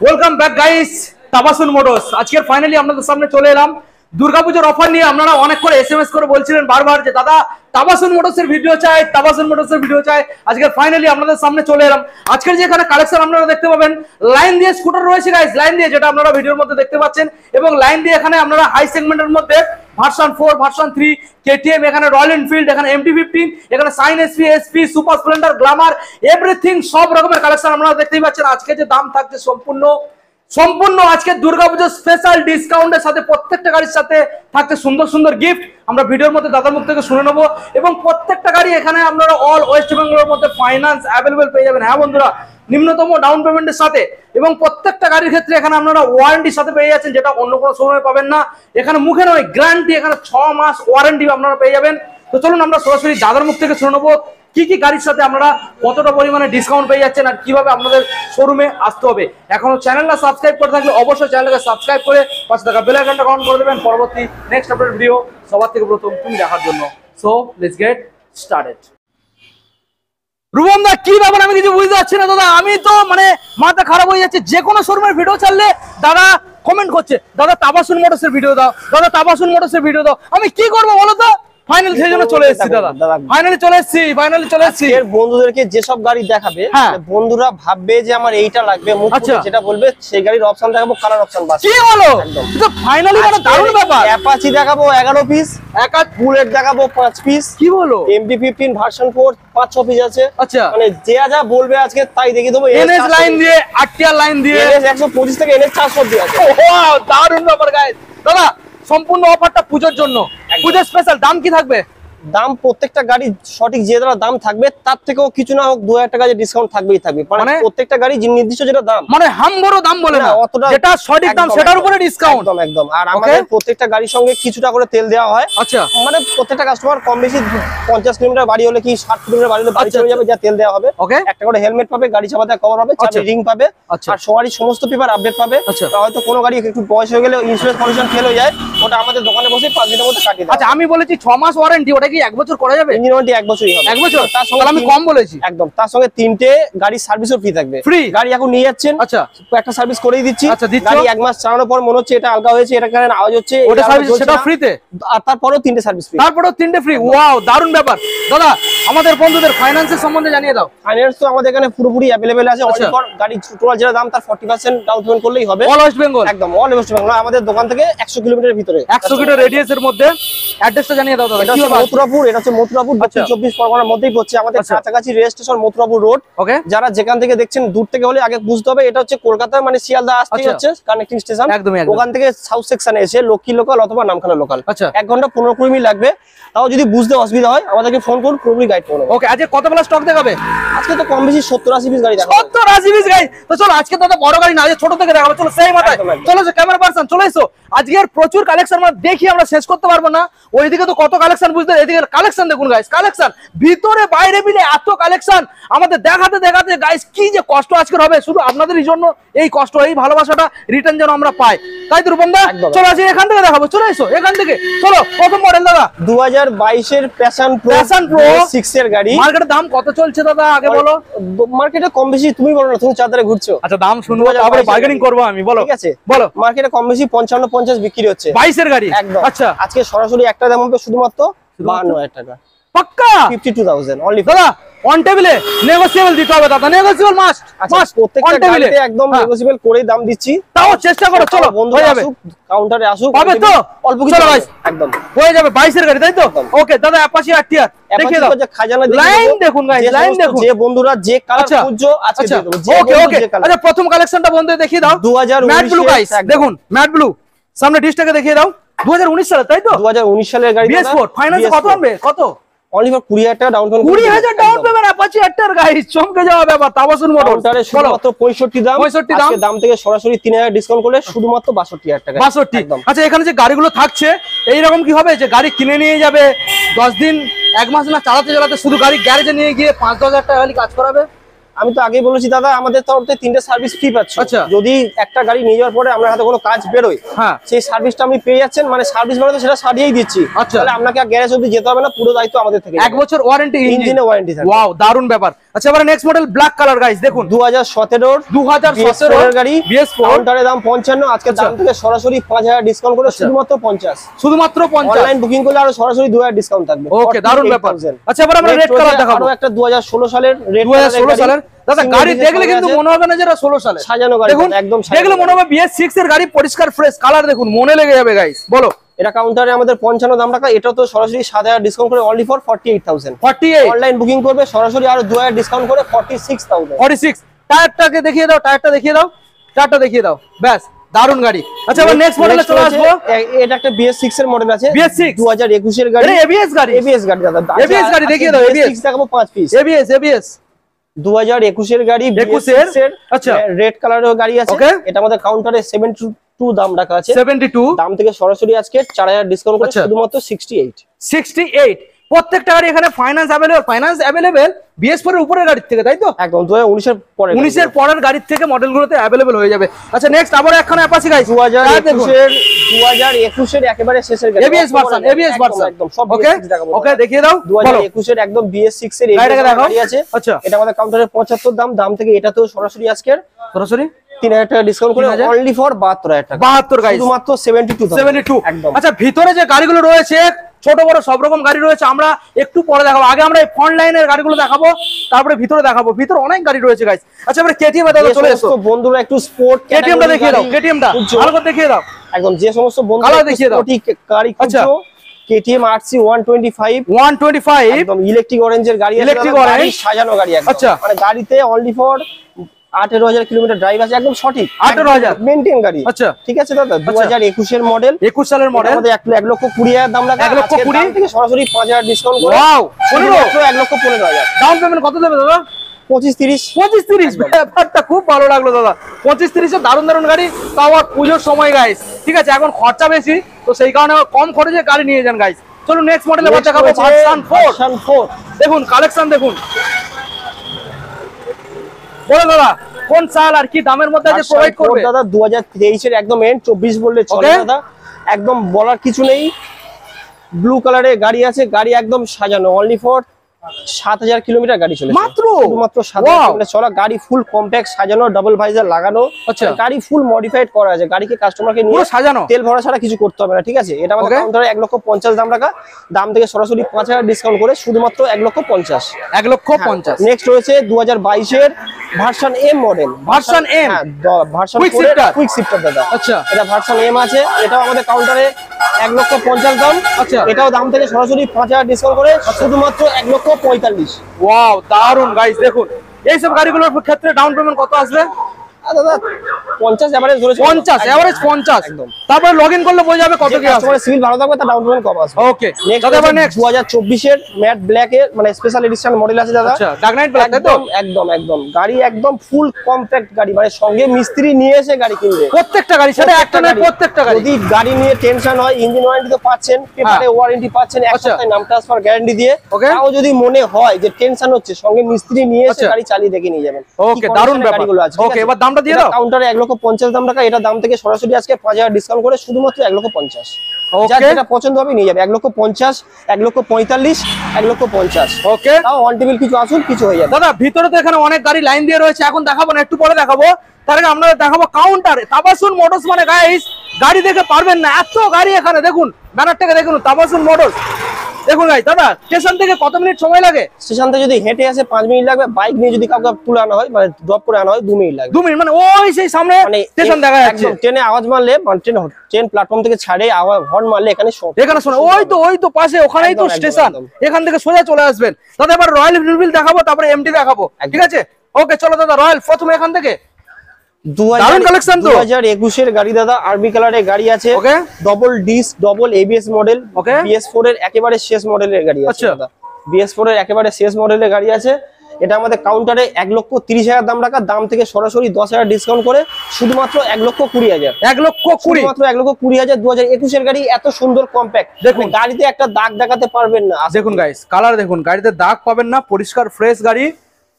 Welcome back guys, Tabassum motors. আজকে finally আপনাদের সামনে চলে এলাম দুর্গাপূজার অফার নিয়ে। আপনারা অনেক করে এসএমএস করে বলছিলেন বারবার যে দাদা তাবাসুন মোটরসের ভিডিও চাই, তাবাসুন মোটরসের ভিডিও চাই। আজকে ফাইনালি আপনাদের সামনে চলে এলাম। আজকের যে এখানে কালেকশন আপনারা দেখতে পাবেন, লাইন দিয়ে স্কুটার রয়েছে গাইস, লাইন দিয়ে, যেটা আপনারা ভিডিওর মধ্যে দেখতে পাচ্ছেন। এবং লাইন দিয়ে এখানে আপনারা হাই সেগমেন্টের মধ্যে ভার্সন 4, ভার্সন 3, কেটিএম, এখানে রয়্যাল এনফিল্ড, এখানে MT-15, এখানে Shine SP, Super Splendor, Glamour, everything সব রকমের কালেকশন আপনারা দেখতেই পাচ্ছেন। আজকে যে দাম থাকছে সম্পূর্ণ আজকে দুর্গাপূজার স্পেশাল ডিসকাউন্টের সাথে, প্রত্যেকটা গাড়ির সাথে থাকছে সুন্দর সুন্দর গিফট। আমরা ভিডিওর মধ্যে দাদার মুখ থেকে শুনে নেবো। এবং প্রত্যেকটা গাড়ি এখানে আপনারা অল ওয়েস্ট বেঙ্গলের মধ্যে ফাইন্যান্স অ্যাভেলেবেল পেয়ে যাবেন। হ্যাঁ বন্ধুরা, নিম্নতম ডাউন পেমেন্টের সাথে। এবং প্রত্যেকটা গাড়ির ক্ষেত্রে এখানে আপনারা ওয়ারেন্টির সাথে পেয়ে যাচ্ছেন, যেটা অন্য কোনো শোরুমে পাবেন না। এখানে মুখে নয়, গ্যারান্টি, এখানে 6 মাস ওয়ারেন্টি আপনারা পেয়ে যাবেন। তো চলুন আমরা সরাসরি দাদার মুখ থেকে শুনে নেবো কি কি গাড়ির সাথে আপনারা কতটা পরিমাণে ডিসকাউন্ট পেয়ে যাচ্ছেন আর কিভাবে আপনাদের শোরুমে আসতে হবে। এখনো চ্যানেলটা সাবস্ক্রাইব করে থাকলে অবশ্যই চ্যানেলটাকে সাবস্ক্রাইব করে পাশে থাকা বেল আইকনটা অন করে দেবেন পরবর্তী নেক্সট আপডেট ভিডিও সবার থেকে প্রথম তুমি দেখার জন্য। So let's get started. Rubom দা, কি ব্যাপার? আমি কিছু বুঝতে পারছি না দাদা। আমি তো মানে মাথা খারাপ হয়ে যাচ্ছে। যে কোনো শোরুমের ভিডিও ছাড়লে দাদা কমেন্ট করছে, দাদা তাবাসুন মোটরসের ভিডিও দাও, দাদা তাবাসুন মোটরসের ভিডিও দাও। আমি কি করবো বলো তো? ফাইনালি সেই জন্য চলে এসেছি দাদা, ফাইনালি চলে এসেছি। এর বন্ধুদেরকে যেসব গাড়ি দেখাবে বন্ধুরা ভাববে যে আমার এইটা লাগবে, যেটা বলবে সেই গাড়ির অপশন দেখাবো, কালার অপশন বাস। কি বলো? তো ফাইনালি মানে দারুণ ব্যাপার। অ্যাপাচি দেখাবো 11 পিস, বুলেট দেখাবো 5 পিস। কি বলো? MT-15 ভার্সন 4 5-6 পিস আছে। আচ্ছা, মানে যে যা বলবে আজকে তাই দেখিয়ে দেবো। NS লাইন দিয়ে, RTR লাইন দিয়ে, NS 125 থেকে NS 400 দিয়ে আছে। ওয়াও, দারুণ ব্যাপার গাইস। দাদা সম্পূর্ণ অফারটা পূজোর জন্য, পূজোর স্পেশাল। দাম কি থাকবে? দাম প্রত্যেকটা গাড়ি সঠিক যে দাম থাকবে তার থেকেও কিছু না হোক 2000 টাকা যে ডিসকাউন্ট থাকবেই থাকবে। মানে প্রত্যেকটা গাড়ি নির্দিষ্ট যেটা দাম, মানে হামবড় দাম বলে না, যেটা সঠিক দাম সেটার উপরে ডিসকাউন্ট। একদম। আর আমাদের প্রত্যেকটা গাড়ির সঙ্গে কিছুটা করে তেল দেওয়া হয়। আচ্ছা, মানে প্রত্যেকটা কাস্টমার কম বেশি 50 কিলোমিটার বাড়ি হলে কি 60 কিলোমিটার বাড়ি হলে বাড়ি চলে যাবে, যা তেল দেওয়া হবে। একটা করে হেলমেট পাবে, গাড়ি চাপাতে কভার হবে, চাবি রিং পাবে, আর সবারই সমস্ত পেপার আপডেট পাবে। হয়তো কোনো গাড়ি একটু বয়স হয়ে গেলে ইন্স্যুরেন্স কন্ডিশন ফেল হয়ে যায়, ওটা আমাদের দোকানে বসে 5 দিনের মধ্যে কাটিয়ে দেয়। আচ্ছা, আমি বলেছি 6 মাস ওয়ারেন্টি, ওটা কি 1 বছর করা যাবে? ইঞ্জিন ওয়ারেন্টি 1 বছরই হবে। 1 বছর? তার সঙ্গে আমি কম বলেছি একদম। তার সঙ্গে 3টে গাড়ি সার্ভিসও ফ্রি থাকবে। ফ্রি গাড়ি এখন নিয়ে যাচ্ছেন, আচ্ছা একটা সার্ভিস করেই দিচ্ছি। আচ্ছা, গাড়ি 1 মাস চালানোর পর মনে হচ্ছে এটা আলগা হয়েছে, এটা কারণে আওয়াজ হচ্ছে, ওটা সার্ভিস সেটা ফ্রিতে। আর তারপরেও 3টে সার্ভিস ফ্রি, তারপরেও 3টে ফ্রি। ওয়াও, দারুণ ব্যাপার। দাদা আমাদের বন্ধুদের ফাইন্যান্সের সম্বন্ধে জানিয়ে দাও। ফাইন্যান্স তো আমাদের এখানে পুরোপুরি अवेलेबल আছে। অনলি ফর গাড়ি টোটাল যেটা দাম তার 40% ডাউন পেমেন্ট করলেই হবে। অল ওয়েস্ট বেঙ্গল, একদম অল ওয়েস্ট বেঙ্গল। আমাদের দোকান থেকে 100 কিলোমিটারের ভিতরে, 100 কিলোমিটার রেডিয়াসের মধ্যে। অ্যাড্রেসটা জানিয়ে দাও দাদা। এটা হচ্ছে মথুরাপুর, এটা হচ্ছে মথুরাপুর 24 পরগনার মধ্যেই পড়ছে। আমাদের কাছাকাছি রেজিস্ট্রেশন মথুরাপুর রোড। ওকে, যারা যেখান থেকে দেখছেন দূর থেকে হলে আগে বুঝতে হবে এটা হচ্ছে কলকাতা, মানে শিয়ালদা আসতে হচ্ছে কানেক্টিং স্টেশন। ওখান থেকে সাউথ সেকশনে এসে লক্ষ্মী লোকাল অথবা নামখানা লোকাল 1 ঘন্টা 15-20 মিনিট লাগবে। তাও যদি বুঝতে অসুবিধা হয় আমাদেরকে ফোন করুন, পুরোপুরি গাইড করব। ওকে, আজকে কত বেলা স্টক দেখাবে? আজকে তো কম বেশি 70-80 পিস গাড়ি দেখাবো। 70-80 পিস গাড়ি। তো চলো আজকে তো বড় গাড়ি না, আজকে ছোট থেকে দেখাবো। চলো সেই মাথায় চলো, ক্যামেরা পারসন চলে এসো। আজকের প্রচুর কালেকশন আমরা দেখি, আমরা শেষ করতে পারবো না। ওইদিকে তো কত কালেকশন বুঝতে, এদিকে কালেকশন দেখুন গাইস, কালেকশন ভিতরে বাইরে মিলে এত কালেকশন আমাদের দেখাতে দেখাতে গাইস কি যে কষ্ট আজকের হবে। শুধু আপনাদেরই জন্য এই কষ্ট, এই ভালোবাসাটা রিটার্ন যেন আমরা পাই, তাই তো রূপমদা? চলো আজকে এখান থেকে দেখাবো, চলে এসো এখান থেকে। চলো প্রথম মডেল দাদা, 2022 এর প্যাশন প্রো 6 এর গাড়ি। মার্কেটের দাম কত চলছে দাদা আগে বলো? মার্কেটে কম বেশি তুমি বলো না, তুমি চাঁদারে ঘুরছো। আচ্ছা, দাম শুনবো তারপরে বার্গেনিং করব আমি, বলো। ঠিক আছে, বলো। মার্কেটে কম বেশি 55-50 বিক্রি হচ্ছে 22 এর গাড়ি। একদম। আচ্ছা, আজকে সরাসরি একটা দাম হবে শুধুমাত্র 52,000 টাকা পাক্কা 52,000 অনলি। দাদা অন টেবিলে নেগোশিয়েবল দিতে হবে দাদা, নেগোশিয়েবল মাস্ট প্রত্যেকটা গাড়িতে একদম নেগোশিয়েবল করেই দাম দিচ্ছি। তাও চেষ্টা করো, চলো হয়ে যাবে। কাউন্টারে আসুক, হবে তো অল্প কিছু গাইস, একদম হয়ে যাবে। 22 এর গাড়ি, তাই তো? ওকে দাদা, অ্যাপাচি RTR দেখিয়ে দাও। খাজানা লাইন দেখুন গাইস, লাইন দেখুন। যে বন্ধুরা যে কালার খুঁজছো আজকে দিয়ে দেব। ওকে ওকে, আচ্ছা প্রথম কালেকশনটা বন্ধুদের দেখিয়ে দাও। 2019 ম্যাট ব্লু গাইস, দেখুন ম্যাট ব্লু। সামনে ডিসটাকে দেখিয়ে দাও। 2019 সালে, তাই তো? 2019 সালের গাড়ি। BS4 ফাইনান্স কত হবে? কত? অনলি ফর 20,000 টাকা down payment. 20,000 down payment Apache RTR guys, চমকে যাওয়া ব্যাপার। তাবাসুন মোটরস কাউন্টারে শুধুমাত্র 65 দাম। আজকে দাম থেকে সরাসরি 3,000 ডিসকাউন্ট করলে শুধুমাত্র 62,000 টাকা। 62। আচ্ছা, এখানে যে গাড়িগুলো থাকছে এইরকম কি হবে যে গাড়ি কিনে নিয়ে যাবে 10 দিন 1 মাস না চালাতে চালাতে শুধু গাড়ি গ্যারেজে নিয়ে গিয়ে 5-10 হাজার টাকা খালি কাজ করাবে? আমি তো আগেই বলেছি দাদা, আমাদের তরফ থেকে 3টে সার্ভিস ফ্রি পাচ্ছ। যদি একটা গাড়ি নিয়ে যাওয়ার পরে আপনার হাতে কোনো কাজ বেরোয়, সেই সার্ভিসটা আপনি পেয়ে যাচ্ছেন, মানে সার্ভিস মানে সেটা সারিয়েই দিচ্ছি। তাহলে আপনাকে আর গ্যারেজ অবধি যেতে হবে না, পুরো দায়িত্ব আমাদের থেকে। 1 বছর ওয়ারেন্টি, ইঞ্জিনে ওয়ারেন্টি থাকবে। ওয়াও, দারুণ ব্যাপার। আচ্ছা, এবারে next model black colour guys, দেখুন 2017 এর গাড়ি, BS4 কাউন্টারে দাম 55, আজকে দাম থেকে সরাসরি 5000 ডিসকাউন্ট করে শুধুমাত্র 50। শুধুমাত্র 50। অনলাইন বুকিং করলে আরো সরাসরি 2000 ডিসকাউন্ট থাকবে। ওকে, দারুণ ব্যাপার। আচ্ছা, এবার আমরা রেড কালার দেখাবো। আরো একটা 2016 সালের রেড 2016 সালের দাদা গাড়ি দেখলে কিন্তু মনে হবে না যে এটা 16 সালের সাজানো গাড়ি, একদম দেখলে মনে হবে BS6 এর গাড়ি, পরিষ্কার ফ্রেশ কালার দেখুন, মনে লেগে যাবে গাইস। বলো, এটা কাউন্টারে আমাদের 55 দাম রাখা, এটা তো সরাসরি 7000 ডিসকাউন্ট করে অনলি ফর 48000। 48 অনলাইন বুকিং করবে সরাসরি আরো 2000 ডিসকাউন্ট করে 46000। 46। টায়ারটাকে দেখিয়ে দাও, টায়ারটা দেখিয়ে দাও, টায়ারটা দেখিয়ে দাও, ব্যাস দারুন গাড়ি। আচ্ছা, এবার নেক্সট মডেলে চলে আসবো। এটা একটা BS6 এর মডেল আছে, BS6 2021 এর গাড়ি। এটা ABS গাড়ি, ABS গাড়ি দাদা, ABS গাড়ি দেখিয়ে দাও। ABS দেখাবো 5 পিস। ABS 2021 এর গাড়ি, 21 এর। আচ্ছা, রেড কালারের গাড়ি আছে। এটা আমাদের কাউন্টারে 72 দাম রাখা আছে। 72 দাম থেকে সরাসরি আজকে 4000 ডিসকাউন্ট করে শুধুমাত্র 68। প্রত্যেকটা গাড়ি এখানে ফাইন্যান্স अवेलेबल BS4 এর উপরের গাড়ি থেকে, তাই তো? একদম 2019 এর পরে, 19 এর পরের গাড়ি থেকে মডেলগুলোতে अवेलेबल হয়ে যাবে। আচ্ছা, নেক্সট আবার একখানা অ্যাপাচি গাইস, 2021 এর একেবারে শেষের গাড়ি, ABS ভার্সন একদম সব। ওকে দেখিয়ে দাও। 2021 এর একদম BS6 এর গাড়ি আছে। আচ্ছা, এটা আমাদের কাউন্টারে 75 দাম থেকে এটাতেও সরাসরি আজকে সরাসরি 3000 টাকা ডিসকাউন্ট করে অনলি ফর 72000 টাকা। 72 গাইস, শুধুমাত্র 72 একদম। আচ্ছা, ভিতরে যে গাড়িগুলো রয়েছে ছোট বড় সব রকম গাড়ি রয়েছে, আমরা একটু পরে দেখাবো। আগে আমরা এই ফ্রন্ট লাইনের গাড়িগুলো দেখাবো, তারপরে ভিতরে দেখাবো। ভিতরে অনেক গাড়ি রয়েছে গাইস। আচ্ছা, এবারে KTM এ চলে এসো বন্ধুরা, একটু স্পোর্ট KTM-টা দেখিয়ে দাও। KTM-টা ভালো করে দেখিয়ে দাও, একদম। যে সমস্ত বন্ধুরা স্পোর্টি গাড়ি খুঁজছো, KTM RC 125 একদম ইলেকট্রিক অরেঞ্জের গাড়ি আছে, ইলেকট্রিক অরেঞ্জ সাজানো গাড়ি একদম। আচ্ছা, মানে গাড়িতে অনলি ফর 18000 কিলোমিটার ড্রাইভ আছে, একদম সঠিক 18000 মেইনটেইন গাড়ি। আচ্ছা, ঠিক আছে দাদা, 2021 এর মডেল, 21 সালের মডেল। আমাদের 1,20,000 দাম রাখা, 1,20,000 থেকে সরাসরি 5000 ডিসকাউন্ট করে। ওয়াও, 1,15,000 ডাউন পেমেন্ট কত দেবে দাদা? 25-30। ব্যাপারটা খুব ভালো লাগলো দাদা। 25-30 এর দারুণ দারুণ গাড়ি, তাও আর পুজোর সময় গাইস। ঠিক আছে, এখন খরচা বেশি, তো সেই কারণে কম খরচে গাড়ি নিয়ে যান গাইস। চলো নেক্সট মডেল এবার দেখাবো, ভার্সন 4। দেখুন কালেকশন দেখুন। বলো দাদা, কোন সাল আর কি দামের মধ্যে আছে প্রোভাইড করবে? দাদা 2023 এর একদম এন্ড, 24 বললে চলে দাদা, একদম বলার কিছু নেই। ব্লু কালারের গাড়ি আছে, গাড়ি একদম সাজানো, অনলি ফর 7000 কিলোমিটার গাড়ি চলেছে মাত্র 7000 কিলোমিটার চলা গাড়ি, ফুল কম্প্যাক্ট সাজানো, ডাবল ভাইজার লাগানো। আচ্ছা, গাড়ি ফুল মডিফাইড করা আছে, গাড়িকে কাস্টমারকে নিয়ে সাজানো, তেল ভরা ছাড়া কিছু করতে হবে না। ঠিক আছে, এটা আমাদের কাউন্টারে 1,50,000 দাম রাখা, দাম থেকে সরাসরি 5000 ডিসকাউন্ট করে শুধুমাত্র 1,50,000। 1,50,000। নেক্সট রয়েছে 2022 এর version M model, version M, version quick shifter দাদা। আচ্ছা, এটা ভার্সন M আছে, এটাও আমাদের কাউন্টারে 1,50,000 দাম। আচ্ছা, এটাও দাম থেকে সরাসরি 5000 ডিসকাউন্ট করে শুধুমাত্র 1,45,000। ওয়াও, দারুন গাইস। দেখুন এই সব গাড়িগুলোর ক্ষেত্রে ডাউন পেমেন্ট কত আসবে? দাদা 50 এভারেজ ধরেছে, 50 এভারেজ 50। একদম। তারপরে লগইন করলে বোঝা যাবে কত কি আসবে। কাস্টমারের সিভিল ভালো থাকবে, তার ডাউন পেমেন্ট কম আসবে। ওকে, দাদা এবার নেক্সট 2024 এর ম্যাট ব্ল্যাক এর মানে স্পেশাল এডিশন মডেল আছে দাদা। আচ্ছা, ডার্ক নাইট ব্ল্যাক, তাই তো? একদম গাড়ি একদম ফুল কম্প্যাক্ট গাড়ি, মানে সঙ্গে মিস্ত্রি নিয়ে এসে গাড়ি কিনবে। প্রত্যেকটা গাড়ি, সেটা একটা নয়, প্রত্যেকটা গাড়ি। যদি গাড়ি নিয়ে টেনশন হয়, ইঞ্জিন ওয়ারেন্টি তো পাচ্ছেন, পেপারে ওয়ারেন্টি পাচ্ছেন, এক সপ্তাহে নাম ট্রান্সফার গ্যারান্টি দিয়ে। তাও যদি মনে হয় যে টেনশন হচ্ছে, সঙ্গে মিস্ত্রি নিয়ে এসে গাড়ি চালিয়ে দেখে নিয়ে যাবেন। ওকে, দারুণ ব্যাপারগুলো আছে। ওকে, এবার দামটা দিয়ে দাও। কাউন্টারে 1,50,000 দাম রাখা, এটা দাম থেকে সরাসরি আজকে 5000 ডিসকাউন্ট করে শুধুমাত্র 1,50,000। যার যেটা পছন্দ হবে নিয়ে যাবে। 1,50,000, 1,45,000, 1,50,000। ওকে, তাও অন টেবিল কিছু আসুন, কিছু হয়ে যাবে। দাদা ভিতরে তো এখানে অনেক গাড়ি লাইন দিয়ে রয়েছে, এখন দেখাবো না, একটু পরে দেখাবো। তার আগে আমরা দেখাবো কাউন্টারে তাবাসুন মোটরস। মানে গাইস, গাড়ি দেখে পারবেন না, এত গাড়ি এখানে। দেখুন ব্যানারটাকে দেখুন, তাবাসুন মোটরস। দেখুন গাইস, দাদা স্টেশন থেকে কত মিনিট সময় লাগে? স্টেশন থেকে যদি হেঁটে আসে 5 মিনিট লাগবে, বাইক নিয়ে যদি কাউকে তুলে আনা হয়, মানে ড্রপ করে আনা হয়, 2 মিনিট লাগবে। 2 মিনিট মানে ওই সেই সামনে স্টেশন দেখা যাচ্ছে। ট্রেনে আওয়াজ মারলে, ট্রেন প্ল্যাটফর্ম থেকে ছাড়ে আওয়াজ হর্ন মারলে এখানে শোনা, ওই তো পাশে, ওখানেই তো স্টেশন। এখান থেকে সোজা চলে আসবেন। দাদা এবার রয়্যাল এনফিল্ড দেখাবো, তারপরে এমটি দেখাবো, ঠিক আছে? ওকে, চলো দাদা, রয়্যাল প্রথমে এখান থেকে। 2021 এর গাড়ি দাদা, আরবি কালারের গাড়ি আছে, double disc, double ABS model, BS4 এর একেবারে শেষ মডেলের গাড়ি আছে দাদা। BS4 এর একেবারে শেষ মডেলের গাড়ি আছে। এটা আমাদের কাউন্টারে 1,30,000 দাম রাখা, দাম থেকে সরাসরি 10,000 ডিসকাউন্ট করে শুধুমাত্র 1,20,000। 1,20,000, মাত্র 1,20,000। 2021 এর গাড়ি, এত সুন্দর কম্প্যাক্ট। দেখুন গাড়িতে একটা দাগ দেখাতে পারবেন না। দেখুন গাইস, কালার দেখুন, গাড়িতে দাগ পাবেন না, পরিষ্কার ফ্রেশ গাড়ি।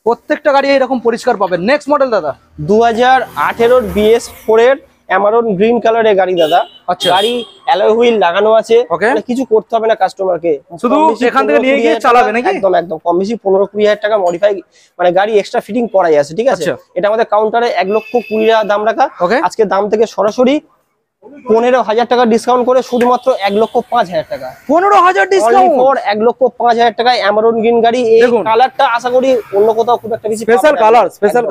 প্রত্যেকটা গাড়ি এরকম পরিষ্কার পাবেন। নেক্সট মডেল দাদা 2018 BS4 এর অ্যামারন গ্রিন কালারের গাড়ি দাদা। আচ্ছা, গাড়ি অ্যালয় হুইল লাগানো আছে, মানে কিছু করতে হবে না কাস্টমারকে, শুধু এখান থেকে নিয়ে গিয়ে চালাবে নাকি? একদম একদম কম বেশি 15-20 হাজার টাকা মডিফাই মানে গাড়ি এক্সট্রা ফিটিং করাই আছে, ঠিক আছে। এটা আমাদের কাউন্টারে 1,20,000 দাম রাখা। আজকে দাম থেকে সরাসরি 15,000 টাকা ডিসকাউন্ট করে শুধুমাত্র 1,05,000 টাকা। 15,000 ডিসকাউন্ট ফর 1,05,000 টাকায় অ্যামারন গ্রিন গাড়ি। এই কালারটা আশা করি অন্য কোথাও খুব একটা বেশি স্পেশাল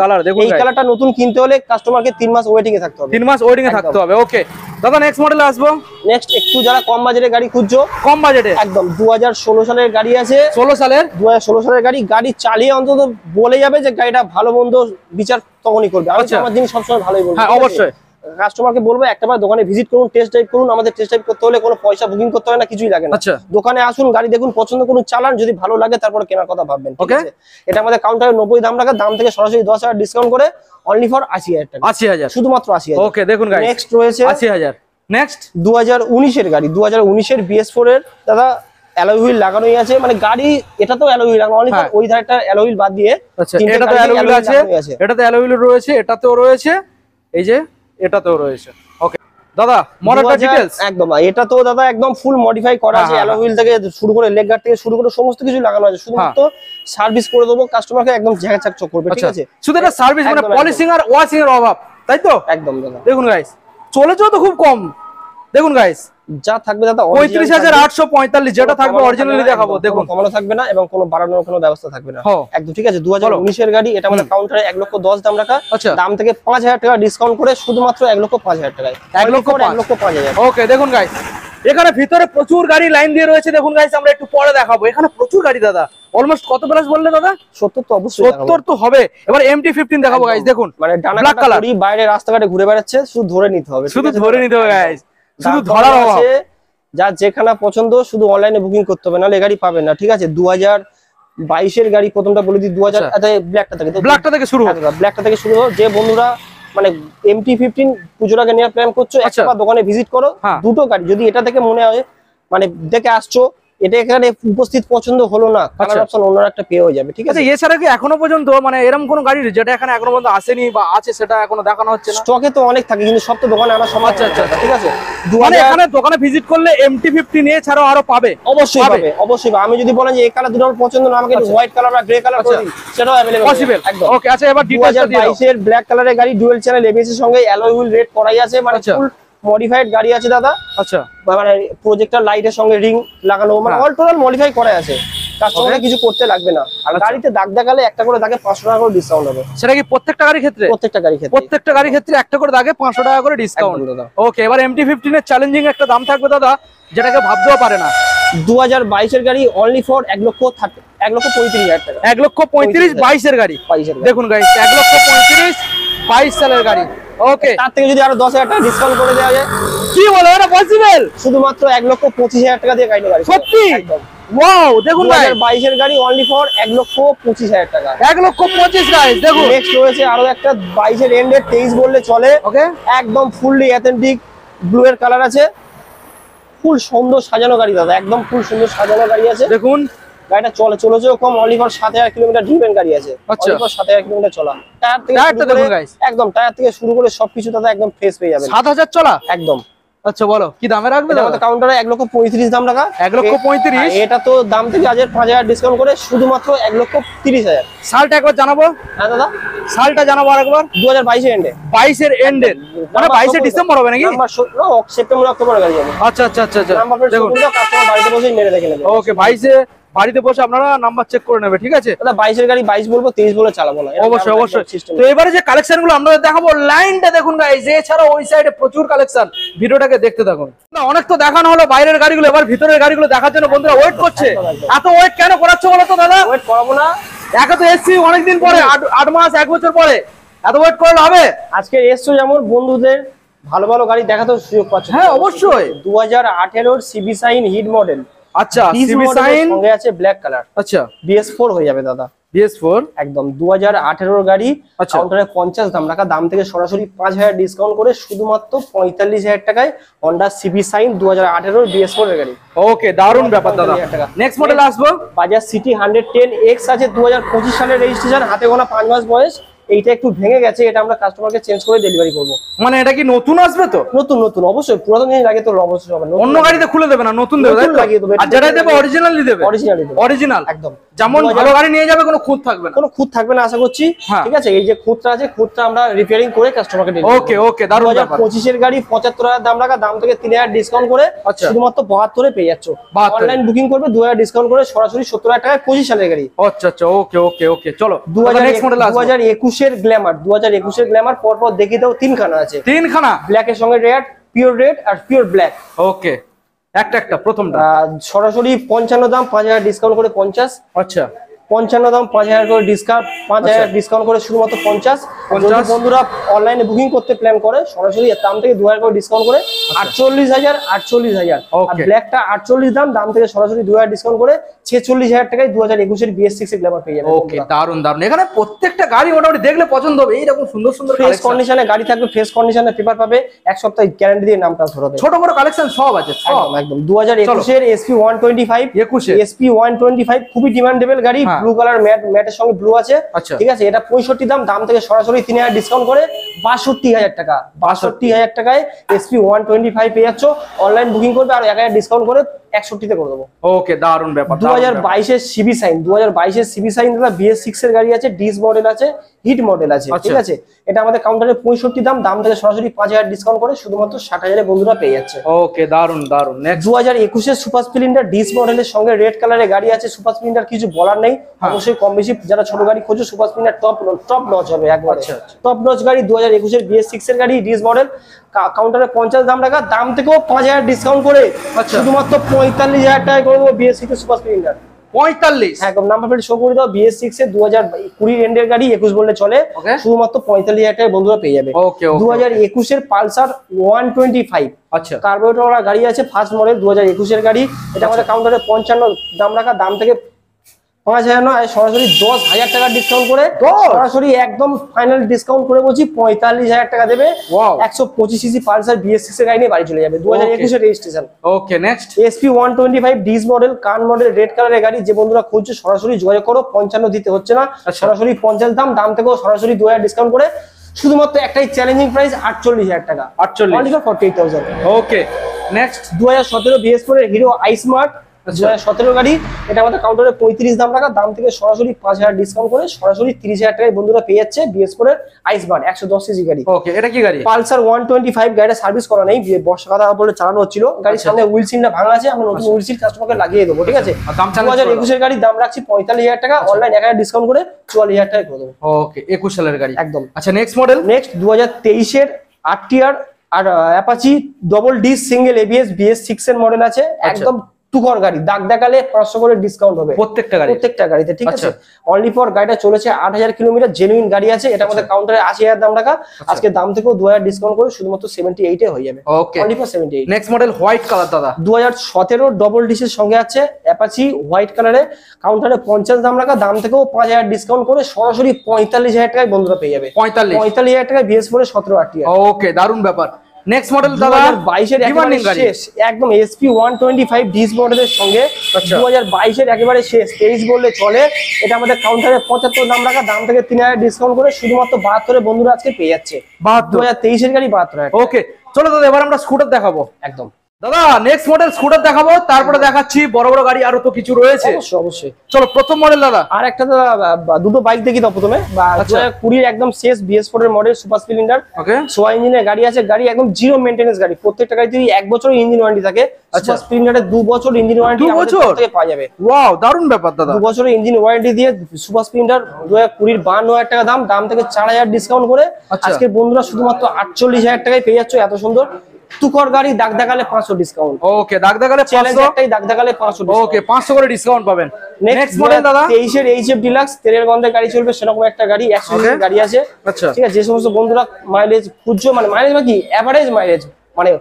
কালার দেখুন। এই কালারটা নতুন কিনতে হলে কাস্টমারকে 3 মাস ওয়েটিং এ থাকতে হবে। 3 মাস ওয়েটিং এ থাকতে হবে। ওকে দাদা নেক্সট মডেলে আসবো। নেক্সট একটু যারা কম বাজেটের গাড়ি খুঁজছো, কম বাজেটে একদম 2016 সালের গাড়ি আছে। 2016 সালের গাড়ি চালিয়ে অন্তত বলে যাবে যে গাড়িটা ভালো মন্দ বিচার তখনই করবে। আমি আমার জিনিস সবসময় ভালোই বলবো। হ্যাঁ অবশ্যই কাস্টমারকে বলবো একটাবার দোকানে ভিজিট করুন, টেস্ট ড্রাইভ করুন। আমাদের টেস্ট ড্রাইভ করতে হলে কোনো পয়সা বুকিং করতে হয় না, কিছুই লাগে না। দোকানে আসুন, গাড়ি দেখুন, পছন্দ করুন, চালান, যদি ভালো লাগে তারপরে কেনার কথা ভাববেন, ঠিক আছে। এটা আমাদের কাউন্টারে 90 দাম রাখা, দাম থেকে সরাসরি 10,000 ডিসকাউন্ট করে অনলি ফর 80,000 টাকা। 80,000 শুধুমাত্র 80,000। ওকে দেখুন গাইস, নেক্সট রয়েছে 80,000। নেক্সট 2019 এর গাড়ি, 2019 এর BS4 এর দাদা অ্যালয় হুইল লাগানোই আছে, মানে গাড়ি এটা তো অ্যালয় হুইল লাগানো, অনলি ফর ওই ধারটা অ্যালয় হুইল বাদ দিয়ে এটা তো অ্যালয় হুইল আছে, এটাতে অ্যালয় হুইল রয়েছে, এটাতেও রয়েছে, এই যে এটাতেও রয়েছে। ওকে দাদা মডেলটা ডিটেইলস একদম, এটা তো দাদা একদম ফুল মডিফাই করা আছে। অ্যালয় হুইল থেকে শুরু করে লেগ গার্ড থেকে শুরু করে সমস্ত কিছু লাগানো আছে। শুধুমাত্র সার্ভিস করে দেবো, কাস্টমারকে একদম ঝাঁকচক করবে, ঠিক আছে। শুধু এটা সার্ভিস, মানে পলিশিং আর ওয়াশিং এর অভাব, তাই তো? একদম দাদা। দেখুন গাইস, চলেছেও তো খুব কম। দেখুন গাইস যা থাকবে দাদা 35,845, যেটা থাকবে অরিজিনালি দেখাবো। দেখুন কমানো থাকবে না এবং কোনো বাড়ানোর কোনো ব্যবস্থা থাকবে না, একদম ঠিক আছে। 2019 এর গাড়ি, এটা আমাদের কাউন্টারে 1,10,000 দাম রাখা। দাম থেকে 5,000 টাকা ডিসকাউন্ট করে শুধুমাত্র 1,05,000 টাকায়। 1,05,000। ওকে দেখুন গাইস, এখানে ভিতরে প্রচুর গাড়ি লাইন দিয়ে রয়েছে। দেখুন গাইস, আমরা একটু পরে দেখাবো। এখানে প্রচুর গাড়ি দাদা, অলমোস্ট কত প্লাস বললে দাদা? 70 তো অবশ্যই, 70 তো হবে। এবার MT-15 দেখাবো গাইস। দেখুন মানে ব্ল্যাক কালার, বাইরে রাস্তাঘাটে ঘুরে বেড়াচ্ছে, শুধু ধরে নিতে হবে, শুধু ধরে নিতে হবে গাইস, শুধু ধরার আছে। যা যেখানে পছন্দ শুধু অনলাইনে বুকিং করতে হবে, নাহলে গাড়ি পাবেন না, ঠিক আছে। 2022 এর গাড়ি, প্রথমটা বলে দিই 2000, আচ্ছা ব্ল্যাকটা থেকে শুরু হোক। ব্ল্যাকটা থেকে শুরু হোক। যে বন্ধুরা মানে MT-15 পুজোর আগে নেওয়ার প্ল্যান করছো, একবার দোকানে ভিজিট করো। দুটো গাড়ি যদি এটা থেকে মনে হয় মানে দেখে আসছো, এটা এখানে উপস্থিত পছন্দ হলো না, কালার অপশন অন্য একটা পেয়ে হয়ে যাবে, ঠিক আছে। এছাড়া কি এখনো পর্যন্ত মানে এরকম কোন গাড়ি যেটা এখানে এখনো পর্যন্ত আসেনি বা আছে সেটা এখনো দেখানো হচ্ছে না? স্টকে তো অনেক থাকে, কিন্তু সব তো দোকানে আনা সম্ভব। আচ্ছা ঠিক আছে। মানে এখানে দোকানে ভিজিট করলে MT-15 এছাড়াও আরো পাবে, অবশ্যই পাবে, অবশ্যই পাবে। আমি যদি বলেন যে এই কালার দুটো পছন্দ না, আমাকে হোয়াইট কালার বা গ্রে কালার করে দিন, সেটাও अवेलेबल পসিবল, একদম। ওকে আচ্ছা, এবার ডিটেইলসটা দিয়ে দাও। 2022 এর ব্ল্যাক কালারের গাড়ি, ডুয়াল চ্যানেল ABS এর সঙ্গে অ্যালয় হুইল রেড করাই আছে, মানে ফুল মডিফাইড গাড়ি আছে দাদা। আচ্ছা, মানে প্রজেক্টর লাইটের সঙ্গে রিং লাগানো, মানে অল টোটাল মডিফাই করা আছে, কাস্টমারকে কিছু করতে লাগবে না। আর গাড়িতে দাগ দেখালে একটা করে দাগে 500 টাকা করে ডিসকাউন্ট হবে। সেটা কি প্রত্যেকটা গাড়ির ক্ষেত্রে? প্রত্যেকটা গাড়ির ক্ষেত্রে একটা করে দাগে 500 টাকা করে ডিসকাউন্ট। ওকে, এবার MT-15 এর চ্যালেঞ্জিং একটা দাম থাকবে দাদা, যেটাকে ভাবতেও পারে না। 2022 এর গাড়ি অনলি ফর 1,35,000 টাকা। 1,35,000 22 এর গাড়ি। দেখুন গাইস, 1,35,000 22 সালের গাড়ি। ওকে, তার থেকে যদি আরো 10,000 টাকা ডিসকাউন্ট করে দেওয়া যায়, কি বলো, এটা পসিবল? শুধুমাত্র 1,25,000 টাকা দিয়ে গাড়ি নেওয়া, সত্যি? ওয়াও, দেখুন গাইস, 2022 এর গাড়ি অনলি ফর 1,25,000 টাকা। 1,25,000 গাইস। দেখুন নেক্সট রয়েছে আরো একটা 22 এর এন্ডের 23 বললে চলে। ওকে, একদম ফুললি অথেন্টিক ব্লু এর কালার আছে, ফুল সুন্দর সাজানো গাড়ি দাদা, একদম ফুল সুন্দর সাজানো গাড়ি আছে। দেখুন গাড়িটা চলেছেও কম, অনলি ফর 7,000 কিলোমিটার ড্রিভেন গাড়ি আছে। অনলি ফর 7,000 কিলোমিটার চলা। টায়ারটা দেখুন গাইস, একদম টায়ার থেকে শুরু করে সবকিছু দাদা একদম ফ্রেশ পেয়ে যাবেন। 7,000 চলা একদম। আচ্ছা বলো, কি দামে রাখবে? আমাদের কাউন্টারে 1,35,000 দাম রাখা। 1,35,000। এটা তো দাম থেকে আজ 5,000 ডিসকাউন্ট করে শুধুমাত্র 1,30,000। সালটা একবার জানাবো। হ্যাঁ দাদা, সালটা জানাবো আরেকবার। 2022 এর এন্ডে। 22 এর এন্ডে, মানে 22 এর ডিসেম্বর হবে নাকি? সেপ্টেম্বর অক্টোবর গাড়ি যাবে। আচ্ছা। দেখুন কাস্টমার বাড়িতে বসে মেরে দেখে নেবে। ওকে, 22 এ বাড়িতে বসে আপনারা নাম্বার চেক করে নেবে, ঠিক আছে দাদা। 22 এর গাড়ি 22 বলবো, 23 বলে চালাবো না, অবশ্যই। তো এবারে যে কালেকশন গুলো আপনাদের দেখাবো, লাইনটা দেখুন গাইস, এছাড়াও ওই সাইডে প্রচুর কালেকশন, ভিডিওটাকে দেখতে থাকুন। না অনেক তো দেখানো হলো বাইরের গাড়িগুলো, এবার ভিতরের গাড়িগুলো দেখার জন্য বন্ধুরা ওয়েট করছে। এত ওয়েট কেন করাচ্ছ বলো তো দাদা? ওয়েট করাবো না, একা তো এসছি অনেকদিন পরে, 8 মাস 1 বছর পরে, এত ওয়েট করলে হবে? আজকে এসছো যেমন বন্ধুদের ভালো ভালো গাড়ি দেখাতে সুযোগ পাচ্ছ। হ্যাঁ অবশ্যই। 2018 সিবি সাইন হিট মডেল। আচ্ছা, সিবি সাইন সঙ্গে আছে ব্ল্যাক কালার। আচ্ছা, BS4 হয়ে যাবে দাদা। BS4 একদম 2018 গাড়ি, কাউন্টারে 50 দাম রাখা, দাম থেকে সরাসরি 5000 ডিসকাউন্ট করে শুধুমাত্র 45000 টাকায় হন্ডা সিবি সাইন 2018 BS4 এর গাড়ি। ওকে, দারুণ ব্যাপার দাদা। নেক্সট মডেল আসবো বাজাজ সিটি 110X আছে 2025 সালের রেজিস্ট্রেশন, হাতে গোনা 5 মাস বয়স। এইটা একটু ভেঙে গেছে, এটা আমরা কাস্টমারকে চেঞ্জ করে ডেলিভারি করব। মানে এটা কি নতুন আসবে তো? নতুন অবশ্যই, পুরাতন জিনিস লাগে তো অবশ্যই হবে। অন্য গাড়িতে খুলে দেবে না, নতুন দেবে, লাগিয়ে দেবে। আর যেটা দেবে অরিজিনালি দেবে, অরিজিনাল একদম। যেমন ভালো গাড়ি নিয়ে যাবে, কোনো খুঁত থাকবে না, কোনো খুঁত থাকবে না আশা করছি। ঠিক আছে, এই যে খুঁতটা আছে, খুঁতটা আমরা রিপেয়ারিং করে কাস্টমারকে ডেলিভারি। ওকে, দারুণ ব্যাপার। 2025 এর গাড়ি 75000 দাম রাখা, দাম থেকে 3000 ডিসকাউন্ট করে শুধুমাত্র 72 এ পেয়ে যাচ্ছ। অনলাইন বুকিং করবে 2000 ডিসকাউন্ট করে সরাসরি 70000 টাকায় 25 সালের গাড়ি। আচ্ছা, ওকে, চলো 2021 এর গ্ল্যামার, 2021 এর গ্ল্যামার পরপর দেখিয়ে দাও, 3 খানা আছে। 3 খানা, ব্ল্যাক এর সঙ্গে রেড, পিওর রেড আর পিওর ব্ল্যাক। ওকে, একটা প্রথমটা সরাসরি 55 দাম, 5000 ডিসকাউন্ট করে 50। আচ্ছা, 55 দাম, 5000 করে ডিসকাউন্ট, 5000 ডিসকাউন্ট করে শুধুমাত্র 50। বন্ধুরা অনলাইনে বুকিং করতে প্ল্যান করে সরাসরি দাম থেকে 2000 করে ডিসকাউন্ট করে 48000। আর ব্ল্যাকটা 48 দাম থেকে সরাসরি 2000 ডিসকাউন্ট করে 46000 টাকায় 2021 এর BS6 এর গ্ল্যামার পেয়ে যাবেন। ওকে, দারুন। এখানে প্রত্যেকটা গাড়ি মোটামুটি দেখলে পছন্দ হবে, এইরকম সুন্দর ফ্রেশ কন্ডিশনে গাড়ি থাকবে, ফ্রেশ কন্ডিশনে পেপার পাবে, এক সপ্তাহ গ্যারান্টি দিয়ে নাম ট্রান্সফার হবে। ছোট বড় কালেকশন সব আছে, একদম। 2021 এর SP125 খুবই ডিমান্ডেবল গাড়ি, ব্লু কালার ম্যাটের সঙ্গে ব্লু আছে। ঠিক আছে, এটা 65 দাম থেকে সরাসরি 3000 ডিসকাউন্ট করে 62000 টাকা। 62000 টাকায় SP125 পেয়ে যাচ্ছ। অনলাইন বুকিং করবে আর 1000 ডিসকাউন্ট করে 61 তে করে দেবো। ওকে, দারুণ ব্যাপার। 2022 এর সিবি সাইন, 2022 এর সিবি সাইন দাদা BS6 এর গাড়ি আছে, ডিস মডেল আছে, হিট মডেল আছে। ঠিক আছে, এটা আমাদের কাউন্টারে 65 দাম থেকে সরাসরি 5000 ডিসকাউন্ট করে শুধুমাত্র 60000 এ বন্ধুরা পেয়ে যাচ্ছে। ওকে, দারুণ। নেক্সট 2021 এর সুপার স্প্লেন্ডার ডিস মডেলের সঙ্গে রেড কালারের গাড়ি আছে। সুপার স্প্লেন্ডার কিছু বলার নেই, অবশ্যই কম বেশি যারা ছোট গাড়ি খোঁজো, সুপার স্প্লেন্ডার টপ নচ হবে একবার। টপ নচ গাড়ি 2021 এর BS6 এর গাড়ি, ডিস মডেল, কাউন্টারে 50 দাম রাখা, দাম থেকেও 5000 ডিসকাউন্ট করে শুধুমাত্র 45000 টাকায় করে দেবো BS6 এর সুপার স্প্লেন্ডার। 45 একদম। নাম্বার প্লেট শো করে দাও, BS6 এর 2020 এন্ডের গাড়ি, 21 বললে চলে, শুধুমাত্র 45000 টাকায় বন্ধুরা পেয়ে যাবে। 2021 এর পালসার 125 কার্বোরেটর গাড়ি আছে, ফার্স্ট মডেল 2021 এর গাড়ি। এটা আমাদের কাউন্টারে 55 দাম রাখা, দাম থেকে 5000 নয়, সরাসরি 10000 টাকা ডিসকাউন্ট করে সরাসরি একদম ফাইনাল ডিসকাউন্ট করে বলছি 45000 টাকা দেবে। 125 সিসি পালসার BS6 এর গাড়ি নিয়ে বাড়ি চলে যাবে। 2021 এর রেজিস্ট্রেশন। ওকে, নেক্সট SP125 ডিস মডেল, কান মডেল, রেড কালারের গাড়ি। যে বন্ধুরা খুঁজছো সরাসরি যোগাযোগ করো, 55 দিতে হচ্ছে না, সরাসরি 50 দাম থেকেও সরাসরি 2000 ডিসকাউন্ট করে শুধুমাত্র একটাই চ্যালেঞ্জিং প্রাইস 48000 টাকা। 48000। ওকে, নেক্সট 2017 BS4 এর হিরো আইস্মার্ট 2017 গাড়ি। এটা আমাদের কাউন্টারে 35 দাম রাখা, দাম থেকে সরাসরি 5000 ডিসকাউন্ট করে সরাসরি 30000 টাকায় বন্ধুরা পেয়ে যাচ্ছে BS4 এর আইসবার্ড 110 সিসি গাড়ি। ওকে, এটা কি গাড়ি? পালসার 125 গাড়িটা সার্ভিস করা নেই, বর্ষাকাল বলে চালানো হচ্ছিল। গাড়ির সামনে হুইল সিলটা ভাঙা আছে, আমরা নতুন হুইল সিল কাস্টমারকে লাগিয়ে দেবো। ঠিক আছে, 2021 এর গাড়ি, দাম রাখছি 45000 টাকা, অনলাইন 1000 ডিসকাউন্ট করে 44000 টাকায় করে দেবো। ওকে, 21 সালের গাড়ি একদম। আচ্ছা, নেক্সট 2023 এর RTR আর Apache double D single ABS BS6 এর মডেল আছে, একদম টুকর গাড়ি, দাগ দেখালে 500 করে ডিসকাউন্ট হবে প্রত্যেকটা গাড়িতে। ঠিক আছে, অনলি ফর গাড়িটা চলেছে 8000 কিলোমিটার, জেনুইন গাড়ি আছে। এটা আমাদের কাউন্টারে 80000 দাম রাখা, আজকে দাম থেকেও 2000 ডিসকাউন্ট করে শুধুমাত্র 78 এ হয়ে যাবে। Only for 78। Next model white colour দাদা, 2017 ডবল ডিসের সঙ্গে আছে অ্যাপাচি হোয়াইট কালারে, কাউন্টারে 50 দাম রাখা, দাম থেকেও 5000 ডিসকাউন্ট করে সরাসরি 45000 টাকায় বন্ধুরা পেয়ে যাবে। 45000 টাকায় BS4 এর 17 RTR। ওকে, দারুণ ব্যাপার। নেক্সট মডেল দাদা 2022 এর একেবারে শেষ, একদম SP125 ডিস মডেলের সঙ্গে 2022 এর একেবারে শেষ, 23 বললে চলে। এটা আমাদের কাউন্টারে 75 দাম রাখা, দাম থেকে 3000 ডিসকাউন্ট করে শুধুমাত্র 72 এ বন্ধুরা আজকে পেয়ে যাচ্ছে। 2023 এর গাড়ি 72। ওকে, চলো দাদা এবার আমরা স্কুটার দেখাবো। একদম দাদা, নেক্সট মডেল স্কুটার দেখাবো, তারপরে দেখাচ্ছি বড় বড় গাড়ি আরো তো কিছু রয়েছে। অবশ্যই। চলো প্রথম মডেল দাদা, আর একটা দাদা দুটো বাইক দেখি দাও প্রথমে। 2020 এর একদম শেষ BS4 এর মডেল সুপার স্প্লেন্ডার, সোয়া ইঞ্জিনের গাড়ি আছে। গাড়ি একদম জিরো মেইনটেনেন্স গাড়ি, প্রত্যেকটা গাড়িতে 1 বছরের ইঞ্জিন ওয়ারেন্টি থাকে। সুপার স্প্লেন্ডারে 2 বছর ইঞ্জিন ওয়ারেন্টি থেকে পাওয়া যাবে। ওয়াও, দারুণ ব্যাপার দাদা। 2 বছরের ইঞ্জিন ওয়ারেন্টি দিয়ে সুপার স্প্লেন্ডার 2020 52,000 টাকা দাম থেকে 4000 ডিসকাউন্ট করে আজকে বন্ধুরা শুধুমাত্র 48000 টাকায় পেয়ে যাচ্ছে। এত সুন্দর টুকর গাড়ি, দাগ দেখালে 500 ডিসকাউন্ট। ওকে, দাগ দেখালে 500, একটাই দাগ দেখালে 500 ডিসকাউন্ট। ওকে, 500 করে ডিসকাউন্ট পাবেন। নেক্সট মডেল দাদা 23 এর HF ডিলাক্স, তেলের গন্ধে গাড়ি চলবে সেরকম একটা গাড়ি, 100 সিসির গাড়ি আছে। ঠিক আছে, যে সমস্ত বন্ধুরা মাইলেজ খুঁজছো, মানে মাইলেজ কি এভারেজ মাইলেজ, মানে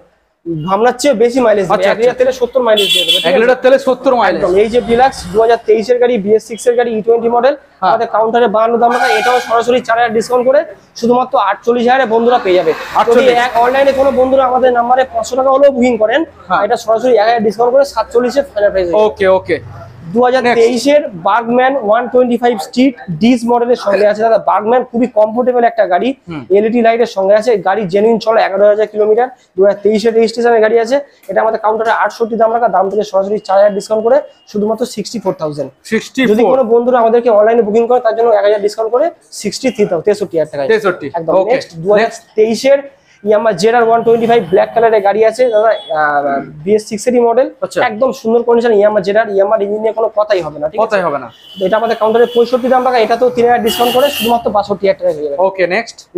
ভাবনার চেয়ে বেশি মাইলেজ দেবে। 1 লিটার তেলে 70 মাইলেজ দিয়ে দেবে। 1 লিটার তেলে 70 মাইলেজ। এই যে ডিলাক্স 2023 এর গাড়ি, BS6 এর গাড়ি, E20 মডেল, আমাদের কাউন্টারে 52 দাম রাখা, এটাও সরাসরি 4000 ডিসকাউন্ট করে শুধুমাত্র 48,000 এ বন্ধুরা পেয়ে যাবে। যদি অনলাইনে কোনো বন্ধুরা আমাদের নম্বরে 500 টাকা হলেও বুকিং করেন, এটা সরাসরি 1000 ডিসকাউন্ট করে 47 এ ফাইনাল প্রাইস। ওকে ওকে। 2023 এর বার্গম্যান 125 স্ট্রিট ডিস মডেলের সঙ্গে আছে দাদা। বার্গম্যান খুবই কমফোর্টেবল একটা গাড়ি, এলইডি লাইটের সঙ্গে আছে, গাড়ি জেনুইন চলে 11,000 কিলোমিটার, 2023 এর রেজিস্ট্রেশনের গাড়ি আছে। এটা আমাদের কাউন্টারে 68 দাম রাখা, দাম থেকে সরাসরি 4000 ডিসকাউন্ট করে শুধুমাত্র 64,000। যদি কোনো বন্ধুরা আমাদেরকে অনলাইনে বুকিং করে তার জন্য 1000 ডিসকাউন্ট করে 63,000 টাকা। একদম। নেক্সট 2023 এর ইয়ামাহা ZR 125 ব্ল্যাক কালারের গাড়ি আছে দাদা, BS6 এরই মডেল, একদম সুন্দর condition. Yamaha ZR, Yamaha engine নিয়ে কোনো কথাই হবে না, ঠিক আছে? কথাই হবে না। এটা আমাদের কাউন্টারে 65 দাম টাকা, এটা তো 3000 ডিসকাউন্ট করে শুধুমাত্র 62,000 টাকা হয়ে যাবে। ওকে।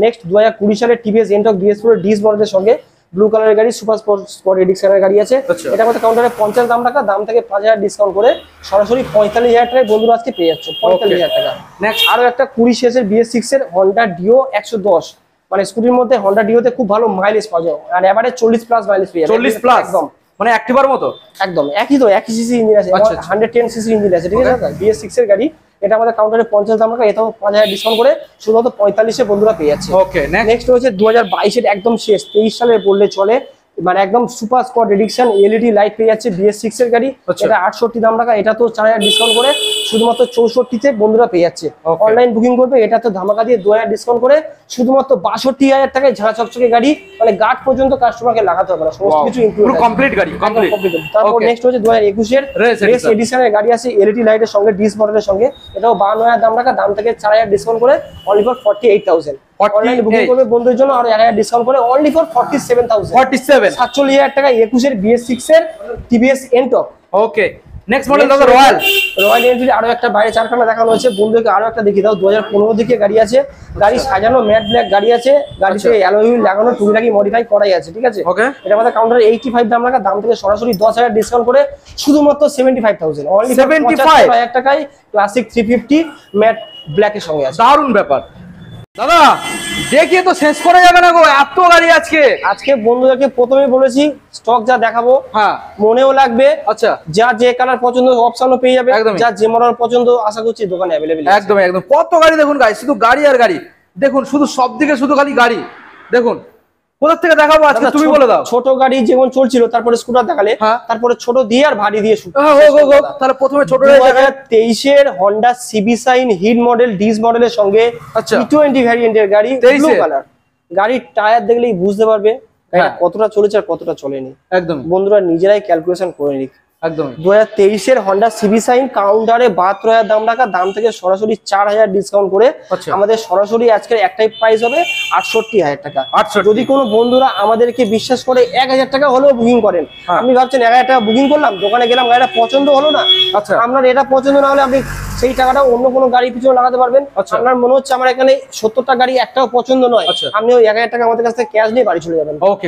নেক্সট 2020 সালের TVS NTORQ DS Pro disc মডেলের সঙ্গে ব্লু কালারের গাড়ি, সুপার স্পোর্ট এডিশনের গাড়ি আছে। এটা আমাদের কাউন্টারে 50 দাম টাকা, দাম থেকে 5000 ডিসকাউন্ট করে সরাসরি 45,000 টাকায় বন্ধুরা আজকে পেয়ে যাচ্ছে। 45,000 টাকা। নেক্সট আরো একটা 20 সিরিজের BS6 এর Honda Dio 110, মানে স্কুটির মধ্যে Honda Dio তে খুব ভালো মাইলেজ পাওয়া যায়, আর এভারেজ 40 প্লাস মাইলেজ পেয়ে যাবে। 40 প্লাস একদম, মানে অ্যাক্টিভার মতো একদম একই তো, একই সিসি ইঞ্জিন আছে, 110 সিসি ইঞ্জিন আছে, ঠিক আছে? BS6 এর গাড়ি, এটা আমাদের কাউন্টারে 50 দাম টাকা, এটাও 5000 ডিসকাউন্ট করে শুধুমাত্র 45 এ বন্ধুরা পেয়ে যাচ্ছে। ওকে। নেক্সট হচ্ছে 2022 এর একদম শেষ, 23 সালের বললে চলে, মানে একদম super spot edition LED light পেয়ে যাচ্ছে BS6 এর গাড়ি, এটা 68 দাম টাকা, এটা তো 4000 ডিসকাউন্ট করে শুধুমাত্র 64 তে বন্ধুরা পেয়ে যাচ্ছে। অনলাইন বুকিং করবে, এটা তো ধামাকা দিয়ে 2000 ডিসকাউন্ট করে শুধুমাত্র 62,000 টাকায় ঝাড়া চকচকে গাড়ি, মানে গার্ড পর্যন্ত কাস্টমারকে লাগাতে হবে না, সমস্ত কিছু ইনক্লুড, পুরো কমপ্লিট গাড়ি, কমপ্লিট। তারপর নেক্সট হচ্ছে 2021 এর রেস এডিশনের গাড়ি আছে, এলইডি লাইটের সঙ্গে ডিস মডেলের সঙ্গে, এটাও 52,000 দাম টাকা, দাম থেকে 4000 ডিসকাউন্ট করে অনলি ফর 48,000। অনলাইন বুকিং করবে বন্ধুদের জন্য আর 1000 ডিসকাউন্ট করে অনলি ফর 47,000। 47,000 টাকা 21 এর BS6 এর TVS NTORQ। ওকে। নেক্সট মডেল দাদা রয়্যাল এনফিল্ড, আরো একটা বাইরে চারখানা দেখানো হয়েছে, বন্ধুকে আরো একটা দেখিয়ে দাও। 2015 দিকে গাড়ি আছে, গাড়ি সাজানো ম্যাট ব্ল্যাক গাড়ি আছে, গাড়িতে অ্যালয় হুইল লাগানো, টুকিটাকি মডিফাই করাই আছে, ঠিক আছে? এটা আমাদের কাউন্টারে 85 দাম রাখা, দাম থেকে সরাসরি 10,000 ডিসকাউন্ট করে শুধুমাত্র 75,000, অনলি 75,000 টাকায় ক্লাসিক 350 ম্যাট ব্ল্যাকের সঙ্গে আছে। দারুণ ব্যাপার দাদা, দেখিয়ে তো শেষ করা যাবে না গো, এত গাড়ি আজকে বন্ধুদেরকে প্রথমেই বলেছি স্টক যা দেখাবো, হ্যাঁ মনেও লাগবে, আচ্ছা যা যে কালার পছন্দ অপশনও পেয়ে যাবে, যা যে মডেল পছন্দ আশা করছি দোকানে অ্যাভেলেবল। একদম একদম। কত গাড়ি দেখুন গাইস, শুধু গাড়ি আর গাড়ি দেখুন, শুধু সব দিকে শুধু খালি গাড়ি দেখুন। কোথা থেকে দেখাবো আজকে তুমি বলে দাও। ছোট গাড়ি যেমন চলছিল, তারপরে স্কুটার দেখালে, তারপরে ছোট দিয়ে আর ভারী দিয়ে শুরু। তাহলে প্রথমে ছোট 2023 এর Honda CB Shine hit model disc মডেলের সঙ্গে E20 ভ্যারিয়েন্টের গাড়ি, ব্লু কালার। গাড়ির টায়ার দেখলেই বুঝতে পারবে গাড়িটা কতটা চলেছে আর কতটা চলেনি। একদম বন্ধুরা নিজেরাই ক্যালকুলেশন করে নিক। একদম 2023 এর Honda CB Shine কাউন্টারে 72,000 দাম রাখা, দাম থেকে সরাসরি 4000 ডিসকাউন্ট করে আমাদের সরাসরি আজকের একটাই প্রাইস হবে 68,000 টাকা। যদি কোনো বন্ধুরা আমাদেরকে বিশ্বাস করে 1000 টাকা হলেও বুকিং করেন, আপনি ভাবছেন 1000 টাকা বুকিং করলাম, দোকানে গেলাম, গাড়িটা পছন্দ হলো না, আচ্ছা আপনার এটা পছন্দ না হলে আপনি সেই টাকাটা অন্য কোনো গাড়ির পিছনে লাগাতে পারবেন। আপনার মনে হচ্ছে আমার এখানে 70টা গাড়ি একটাও পছন্দ নয়, আপনি ওই 1000 টাকা আমাদের কাছ থেকে ক্যাশ নিয়ে বাড়ি চলে যাবেন। ওকে,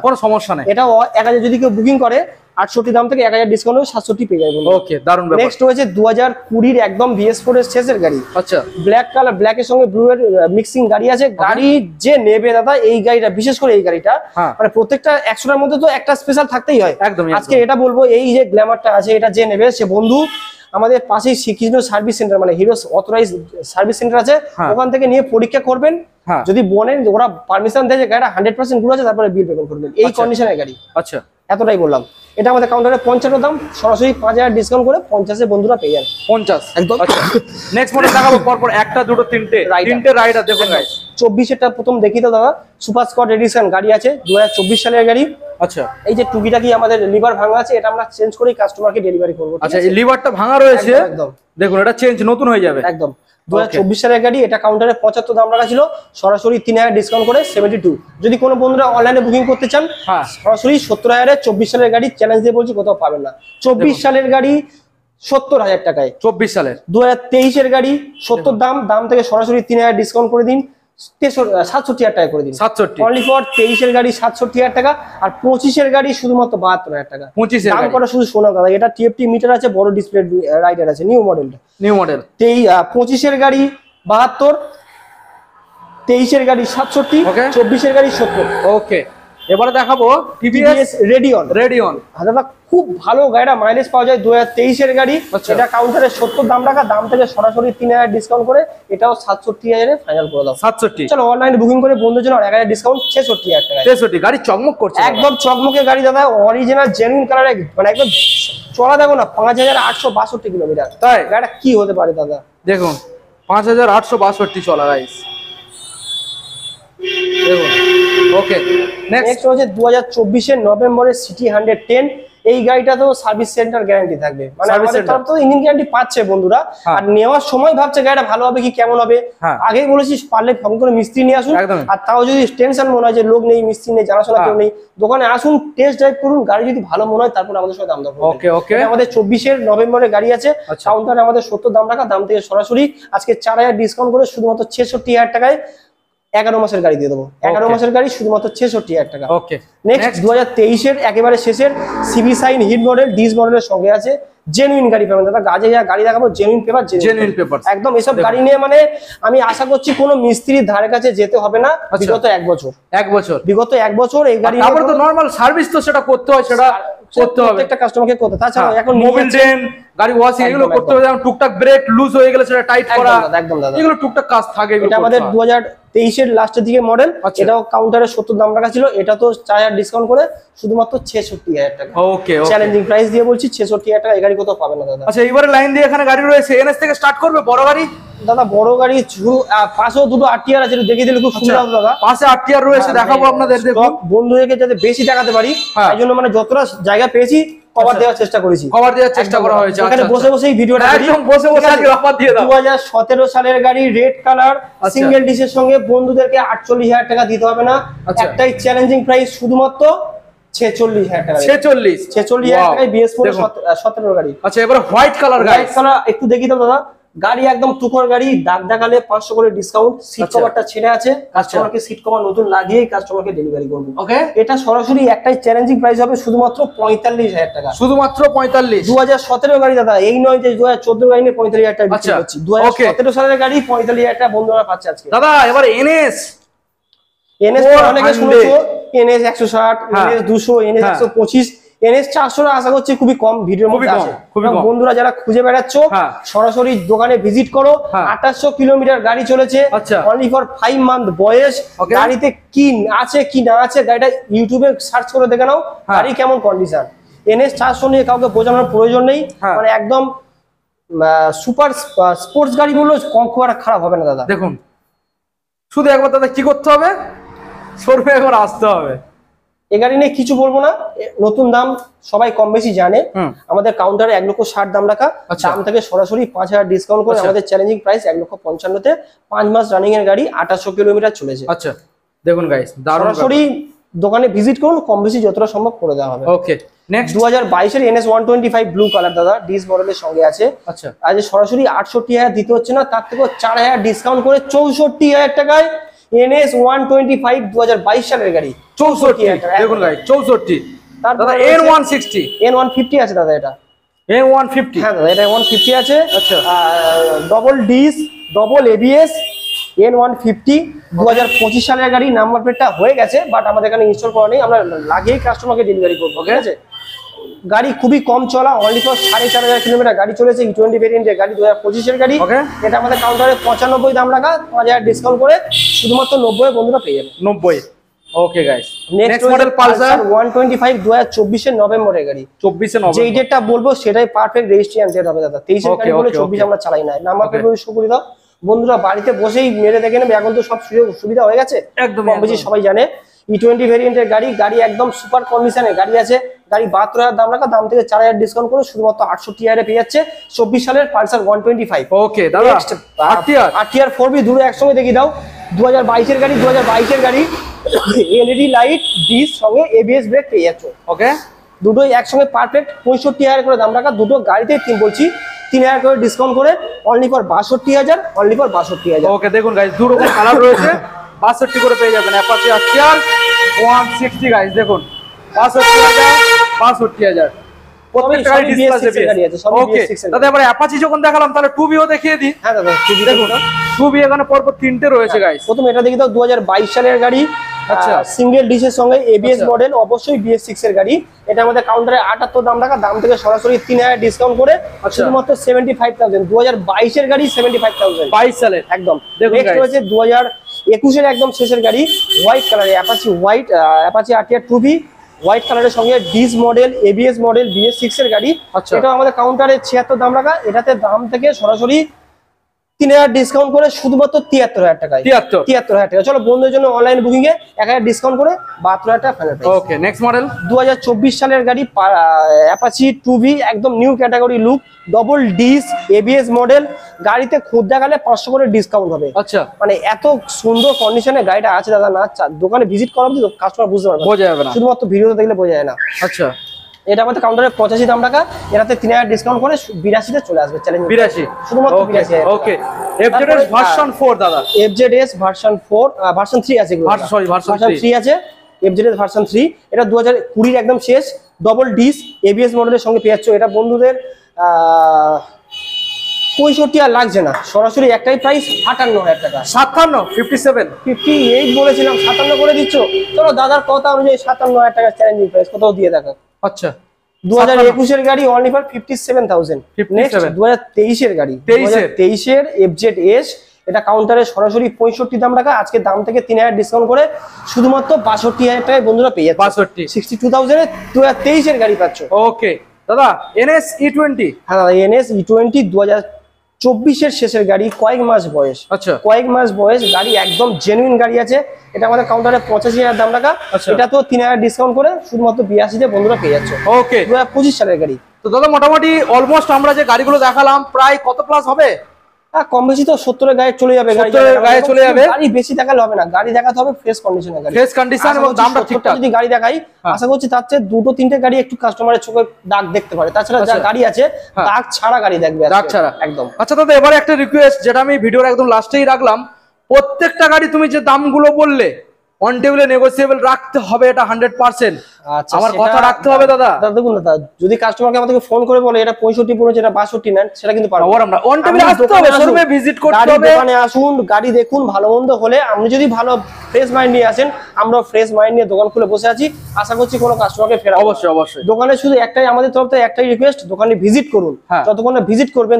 কোনো সমস্যা নেই। এটা 1000 যদি কেউ বুকিং করে 68 দাম থেকে 1000 ডিসকাউন্ট হয়ে 67 পেয়ে যাবেন। ওকে, দারুণ ব্যাপার। নেক্সট হয়েছে 2020 এর একদম BS4 এর শেষের গাড়ি, আচ্ছা ব্ল্যাক কালার, ব্ল্যাকের সঙ্গে ব্লু এর মিক্সিং গাড়ি আছে। গাড়ি যে নেবে দাদা, এই গাড়িটা বিশেষ করে এই গাড়িটা মানে প্রত্যেকটা 100টার মধ্যে তো একটা স্পেশাল থাকতেই হয়। একদম আজকে এটা বলবো, এই যে গ্ল্যামারটা আছে, এটা যে নেবে সে বন্ধু আমাদের পাশেই শ্রীকৃষ্ণ সার্ভিস সেন্টার, মানে হিরো অথরাইজ সার্ভিস সেন্টার আছে, ওখান থেকে নিয়ে পরীক্ষা করবেন। যদি বলেন যে ওরা পারমিশন দেয় যে গাড়িটা 100% গুলো আছে, তারপরে বিল পেমেন্ট করবেন। এই কন্ডিশনের গাড়ি, আচ্ছা এতটাই বললাম। এটা আমাদের কাউন্টারে 55 দাম, সরাসরি 5000 ডিসকাউন্ট করে 50 এ বন্ধুরা পেয়ে যান। 50 একদম। নেক্সট মডেল দেখাবো পরপর, একটা দুটো তিনটে রাইডার দেখুন গাইস। 24 এরটা প্রথম দেখি তো দাদা, সুপার স্পট এডিশন গাড়ি আছে, 2024 সালের গাড়ি। আচ্ছা এই যে টুকিটাকি আমাদের লিভার ভাঙা আছে, এটা আমরা চেঞ্জ করে কাস্টমারকে ডেলিভারি করব। আচ্ছা এই লিভারটা ভাঙা রয়েছে, একদম দেখুন এটা চেঞ্জ নতুন হয়ে যাবে একদম। 2024 সালের গাড়ি, এটা কাউন্টারে 75 দাম রাখা ছিল, সরাসরি 3000 ডিসকাউন্ট করে 72। যদি কোনো বন্ধুরা অনলাইনে বুকিং করতে চান, সরাসরি 70,000 এর 24 সালের গাড়ি চ্যালেঞ্জ দিয়ে বলছি কোথাও পাবেন না। 24 সালের গাড়ি 70,000 টাকায়, 24 সালের। 2023 এর গাড়ি 70 দাম থেকে সরাসরি 3000 ডিসকাউন্ট করে দিন, 67,000 টাকা করে দিন। 67 অনলি ফর 23 এর গাড়ি 67,000 টাকা, আর 25 এর গাড়ি শুধুমাত্র 72,000 টাকা। 25 এর দাম করা শুধু শোনা দাদা, এটা TFT মিটার আছে, বড় ডিসপ্লে রাইডার আছে, নিউ মডেল। 25 এর গাড়ি 72, 23 এর গাড়ি 67, 24 এর গাড়ি 70। ওকে এবারে দেখাবো টিভিএস রেডিয়ন। দাদা খুব ভালো গাড়িটা, মাইলেজ পাওয়া যায় 2023 এর গাড়ি। এটা কাউন্টারে 70 দাম রাখা, দাম থেকে সরাসরি 3000 ডিসকাউন্ট করে এটাও 67,000 এ ফাইনাল করে দাও। 67। চলো অনলাইনে বুকিং করে বন্ধুদের জন্য 1000 ডিসকাউন্ট 66,000 টাকা। 66 গাড়ি চকমক করছে, একদম চকমকে গাড়ি দাদা, অরিজিনাল জেনুইন কালারে, মানে একদম চলা দেখো না 5862 কিলোমিটার। তাই গাড়িটা কি হতে পারে দাদা, দেখুন 5862 চলা গাইস দেখুন। ওকে নেক্সট হচ্ছে 2024 এর নভেম্বরের সিটি 110। এই গাড়িটা তো সার্ভিস সেন্টার গ্যারান্টি থাকবে, মানে আমাদের তরফ থেকে ইঞ্জিন গ্যারান্টি পাচ্ছে বন্ধুরা। আর নেওয়ার সময় ভাবছে গাড়িটা ভালো হবে কি কেমন হবে, আগেই বলেছিস পারলে ফোন করে মিস্ত্রি নিয়ে আসুন। আর তাও যদি টেনশন মনে হয় যে লোক নেই, মিস্ত্রি নেই, জানাশোনা কেউ নেই, দোকানে আসুন, টেস্ট ড্রাইভ করুন, গাড়ি যদি ভালো মনে হয় তারপর আমাদের সাথে দাম দর। ওকে ওকে, আমাদের 24 এর নভেম্বরে গাড়ি আছে, কাউন্টারে আমাদের 70 দাম রাখা, দাম থেকে সরাসরি আজকে 4000 ডিসকাউন্ট করে শুধুমাত্র 66,000 টাকায় 11 মাসের গাড়ি দিয়ে দেবো। 11 মাসের গাড়ি শুধুমাত্র 66,000 টাকা। ওকে নেক্সট 2023 এর একেবারে শেষের CB Shine hit model disc মডেলের সঙ্গে আছে জেনুইন গাড়ি পাবেন দাদা। গাজে যা গাড়ি দেখাবো জেনুইন পেপার একদম। এসব গাড়ি নিয়ে মানে আমি আশা করছি কোনো মিস্ত্রির ধারে কাছে যেতে হবে না বিগত 1 বছর। বিগত 1 বছর এই গাড়ি তারপরে তো নরমাল সার্ভিস তো সেটা করতে হয়, সেটা করতে হবে প্রত্যেকটা কাস্টমারকে করতে। তাছাড়া এখন মোবিল ড্রেন, গাড়ি ওয়াশিং এগুলো করতে হবে, যেমন টুকটাক ব্রেক লুজ হয়ে গেলে সেটা টাইট করা, একদম দাদা এগুলো টুকটাক কাজ থাকে। এটা আমাদের 2023 এর লাস্টের দিকে মডেল। এটাও কাউন্টারে 70 দাম রাখা ছিল, এটা তো 4000 ডিসকাউন্ট করে শুধুমাত্র 66,000 টাকা। ওকে চ্যালেঞ্জিং প্রাইস দিয়ে বলছি 66,000 টাকা। এই গাড়ি কোথাও পাবে না দাদা। আচ্ছা এবারে লাইন দিয়ে এখানে গাড়ি রয়েছে, এনএস থেকে স্টার্ট করবে বড় গাড়ি দাদা। বড় গাড়ি পাশেও দুটো আরটিআর আছে, দেখিয়ে দিলে খুব সুন্দর হবে দাদা। পাশে আরটিআর রয়েছে, দেখাবো আপনাদের। দেখুন বন্ধুদেরকে যাতে বেশি দেখাতে পারি তাই জন্য মানে যতটা জায়গা পেয়েছি কভার দেওয়ার চেষ্টা করেছি, করা হয়েছে। এখানে বসে বসে এই ভিডিওটা একদম বসে বসে আজকে অফার দিয়ে দাও। 2017 সালের গাড়ি, রেড কালার, সিঙ্গেল ডিসের সঙ্গে বন্ধুদেরকে 48,000 টাকা দিতে হবে না। একটাই চ্যালেঞ্জিং প্রাইস শুধুমাত্র 46,000 টাকা। 46,000 টাকায় BS4 17 গাড়ি। আচ্ছা এবারে হোয়াইট কালার গাড়ি, একটু দেখি তো দাদা। গাড়ি একদম টুকর গাড়ি, দাগ দেখালে 500 করে ডিসকাউন্ট। সিট কভারটা ছেড়ে আছে, কাস্টমারকে সিট কভার নতুন লাগিয়েই কাস্টমারকে ডেলিভারি করব। ওকে এটা সরাসরি একটাই চ্যালেঞ্জিং প্রাইস হবে শুধুমাত্র 45,000 টাকা। শুধুমাত্র 45। 2017 গাড়ি দাদা, এই নয় যে 2014 গাড়ি নিয়ে 45,000 টাকা বিক্রি করছি। 2017 সালের গাড়ি 45,000 টাকা বন্ধুরা পাচ্ছে আজকে। দাদা এবার এনএস অনেকে শুনেছো, NS 160, NS 200, NS 125, NS 400 আশা করছি খুবই কম ভিডিওর মধ্যে আছে। বন্ধুরা যারা খুঁজে বেড়াচ্ছ সরাসরি দোকানে ভিজিট করো। 2800 কিলোমিটার গাড়ি চলেছে, অনলি ফর 5 মান্থ বয়স। গাড়িতে কি আছে কি না আছে গাড়িটা ইউটিউবে সার্চ করে দেখে নাও গাড়ি কেমন কন্ডিশন। NS 400 নিয়ে কাউকে বোঝানোর প্রয়োজন নেই, মানে একদম সুপার স্পোর্টস গাড়ি বললো কম খুব একটা খারাপ হবে না দাদা। দেখুন শুধু একবার দাদা কি করতে হবে, শোরুমে একবার আসতে হবে। এই গাড়ি নিয়ে কিছু বলবো না, নতুন দাম সবাই কম বেশি জানে। আমাদের কাউন্টারে 1,60,000 দাম রাখা, দাম থেকে সরাসরি 5,000 ডিসকাউন্ট করে আমাদের চ্যালেঞ্জিং প্রাইস 1,55,000 তে 5 মাস রানিং এর গাড়ি 2800 কিলোমিটার চলেছে। আচ্ছা দেখুন গাইস, সরাসরি দোকানে ভিজিট করুন, কম বেশি যতটা সম্ভব করে দেওয়া হবে। ওকে নেক্সট 2022 এর NS 125 ব্লু কালার দাদা, ডিস মডেলের সঙ্গে আছে। আচ্ছা আজ সরাসরি 68,000 দিতে হচ্ছে না, তার থেকে 4,000 ডিসকাউন্ট করে 64,000 টাকায় NS 125 2022 সালের গাড়ি। 64,000 টাকা দেখুন গাইস, 64। দাদা N150 আছে দাদা, এটা N150। হ্যাঁ দাদা এটা 150 আছে। আচ্ছা double disc, double ABS, N150 2025 সালের গাড়ি। নাম্বার প্লেটটা হয়ে গেছে বাট আমাদের এখানে ইনস্টল করা নেই, আমরা লাগিয়ে কাস্টমারকে ডেলিভারি করবো। ঠিক আছে গাড়ি খুবই কম চলা, অনলি ফর 4,500 কিলোমিটার গাড়ি চলেছে। E20 ভেরিয়েন্টের গাড়ি 2025 এর গাড়ি। এটা আমাদের কাউন্টারে 95 দাম রাখা, 5,000 ডিসকাউন্ট করে শুধুমাত্র 90 বন্ধুরা পেয়ে যাবে। 90। Okay guys next model Pulsar 125 2024 এর নভেম্বরের গাড়ি। 24 এর নভেম্বর যেই ডেটটা বলবো সেটাই পারফেক্ট রেজিস্ট্রেশন ডেট হবে দাদা। 23 এর গাড়ি বলে 24 আমরা চালাই না। নাম্বার প্লেট শো করে দাও বন্ধুরা, বাড়িতে বসেই মেরে দেখে নেবে। এখন তো সব সুবিধা হয়ে গেছে, একদম বেশি সবাই জানে। E20 ভেরিয়েন্টের গাড়ি, গাড়ি একদম সুপার কন্ডিশনের গাড়ি আছে। গাড়ি 72,000 দাম রাখা, দাম থেকে 4,000 ডিসকাউন্ট করে শুধুমাত্র 68,000 এ পেয়ে যাচ্ছে 24 সালের পালসার 125। ওকে দাদা RTR 4B দুটো একসঙ্গে দেখিয়ে দাও। 2022 এর গাড়ি, 2022 এর গাড়ি, LED লাইট, ডিস সঙ্গে ABS ব্রেক পেয়ে যাচ্ছে। ওকে দুটোই একসঙ্গে পারফেক্ট 65,000 করে দাম রাখা। দুটো গাড়িতে বলছি 3,000 করে ডিসকাউন্ট করে অনলি ফর 62,000, অনলি ফর 62,000। ওকে দেখুন গাইস, দুটো কালার রয়েছে, 62 করে পেয়ে যাবেন। অ্যাপাচি RTR 160 গাইস, দেখুন 62,000, 62,000 প্রত্যেকটা গাড়ি ডিসপ্লে গাড়ি আছে সব BS6 এর। দাদা এবারে অ্যাপাচি যখন দেখালাম তাহলে 2Bও দেখিয়ে দিই। হ্যাঁ দাদা 2B দেখুন 2B এখানে পরপর তিনটে রয়েছে গাইস। প্রথম এটা দেখি দাও 2022 সালের গাড়ি, আচ্ছা সিঙ্গেল ডিশের সঙ্গে এবিএস আচ্ছা। মডেল, অবশ্যই BS6 এর গাড়ি। এটা আমাদের কাউন্টারে 78 দাম রাখা, দাম থেকে সরাসরি 3000 ডিসকাউন্ট করে আচ্ছা। শুধুমাত্র 75,000, 2022 এর গাড়ি 75,000, 22 সালের একদম। দেখুন নেক্সট guys। রয়েছে 2021 এর একদম শেষের গাড়ি, হোয়াইট কালারে Apache white, Apache RTR 2B white কালারের সঙ্গে dish model, ABS model, BS6 এর গাড়ি। আচ্ছা। এটা আমাদের কাউন্টারে 76 দাম রাখা, এটাতে দাম থেকে সরাসরি 3000 ডিসকাউন্ট করে শুধুমাত্র 73,000 টাকায়। 73,000 টাকা। চলো বন্ধুদের জন্য অনলাইন বুকিং এ 1000 ডিসকাউন্ট করে 72,000 টাকা final price. Okay next model 2024 সালের গাড়ি, অ্যাপাচি 2B একদম new category look, double disc, ABS model. গাড়িতে খুদ দেখালে 500 করে ডিসকাউন্ট হবে। আচ্ছা মানে এত সুন্দর কন্ডিশনে গাড়িটা আছে দাদা, না দোকানে ভিজিট করা অবধি কাস্টমার বুঝতে পারবে, বোঝা যাবে না, শুধুমাত্র ভিডিওতে দেখলে বোঝা যায় না। আচ্ছা এটা আমাদের কাউন্টারে 85 দাম টাকা, এটাতে 3000 ডিসকাউন্ট করে 82 তে চলে আসবে চ্যালেঞ্জ। 82 শুধুমাত্র 82। ওকে FZS ভার্সন 4 দাদা, FZS ভার্সন 4 ভার্সন 3 আছে, সরি ভার্সন 3 আছে। FZS ভার্সন 3 এটা 2020 একদম শেষ, ডবল ডিস এবিএস মডেলের সঙ্গে পেয়ে যাচ্ছ। এটা বন্ধুদের 65 আর লাগছে না, সরাসরি একটাই প্রাইস 58,000 টাকা। 58 বলেছিলাম, 57 করে দিচ্ছ। চলো দাদার কথা অনুযায়ী 57,000 টাকা চ্যালেঞ্জিং প্রাইস, কোথাও দিয়ে দেখা। আচ্ছা 2021 এর গাড়ি অনলি ফর 57,000। নেক্সট 2023 এর গাড়ি, 2023 এর FZS, এটা কাউন্টারে সরাসরি 65 দাম রাখা, আজকে দাম থেকে 3000 ডিসকাউন্ট করে শুধুমাত্র 62,000 টাকায় বন্ধুরা পেয়ে যাচ্ছে। 62,000 এ 2023 এর গাড়ি পাচ্ছ। ওকে দাদা NS E20, হ্যাঁ দাদা NS E20 2024 এর শেষের গাড়ি, কয়েক মাস বয়স। আচ্ছা কয়েক মাস বয়স গাড়ি, একদম জেনুইন গাড়ি আছে। এটা আমাদের কাউন্টারে 85,000 দাম রাখা, এটা তো 3000 ডিসকাউন্ট করে শুধুমাত্র 82 তে বন্ধুরা পেয়ে যাচ্ছে। ওকে 2025 সালের গাড়ি। তো দাদা মোটামুটি অলমোস্ট আমরা যে গাড়িগুলো দেখালাম প্রায় কত প্লাস হবে? কম বেশি তো 70 এর গায়ে চলে যাবে, 70 এর গায়ে চলে যাবে। গাড়ি বেশি দেখালে হবে না, গাড়ি দেখাতে হবে ফ্রেশ কন্ডিশনের গাড়ি, ফ্রেশ কন্ডিশন এবং দামটা ঠিকঠাক। যদি গাড়ি দেখাই আশা করছি তার চেয়ে দুটো তিনটে গাড়ি একটু কাস্টমারের চোখে দাগ দেখতে পারে, তাছাড়া যা গাড়ি আছে দাগ ছাড়া গাড়ি দেখবে, দাগ ছাড়া একদম। আচ্ছা দাদা এবারে একটা রিকোয়েস্ট, যেটা আমি ভিডিওর একদম লাস্টেই রাখলাম, প্রত্যেকটা গাড়ি তুমি যে দামগুলো বললে অন টেবিলে নেগোসিয়েবল রাখতে হবে, এটা 100%। আচ্ছা আমার কথা রাখতে হবে দাদা। দেখুন দাদা, যদি কাস্টমারকে আমাদেরকে ফোন করে বলে এটা 65 পড়েছে, এটা 62 নেন, সেটা কিন্তু পারবো আমরা অন টেবিলে আসতে হবে, শোরুমে ভিজিট করতে হবে, দোকানে আসুন, গাড়ি দেখুন, ভালো মন্দ হলে আপনি যদি ভালো ফ্রেশ মাইন্ড নিয়ে আসেন, আমরা ফ্রেশ মাইন্ড নিয়ে দোকান খুলে বসে আছি, আশা করছি কোনো কাস্টমারকে ফেরাবো। অবশ্যই অবশ্যই। দোকানে শুধু একটাই আমাদের তরফ থেকে একটাই রিকোয়েস্ট, দোকানে ভিজিট করুন। যতক্ষণ না ভিজিট করবেন,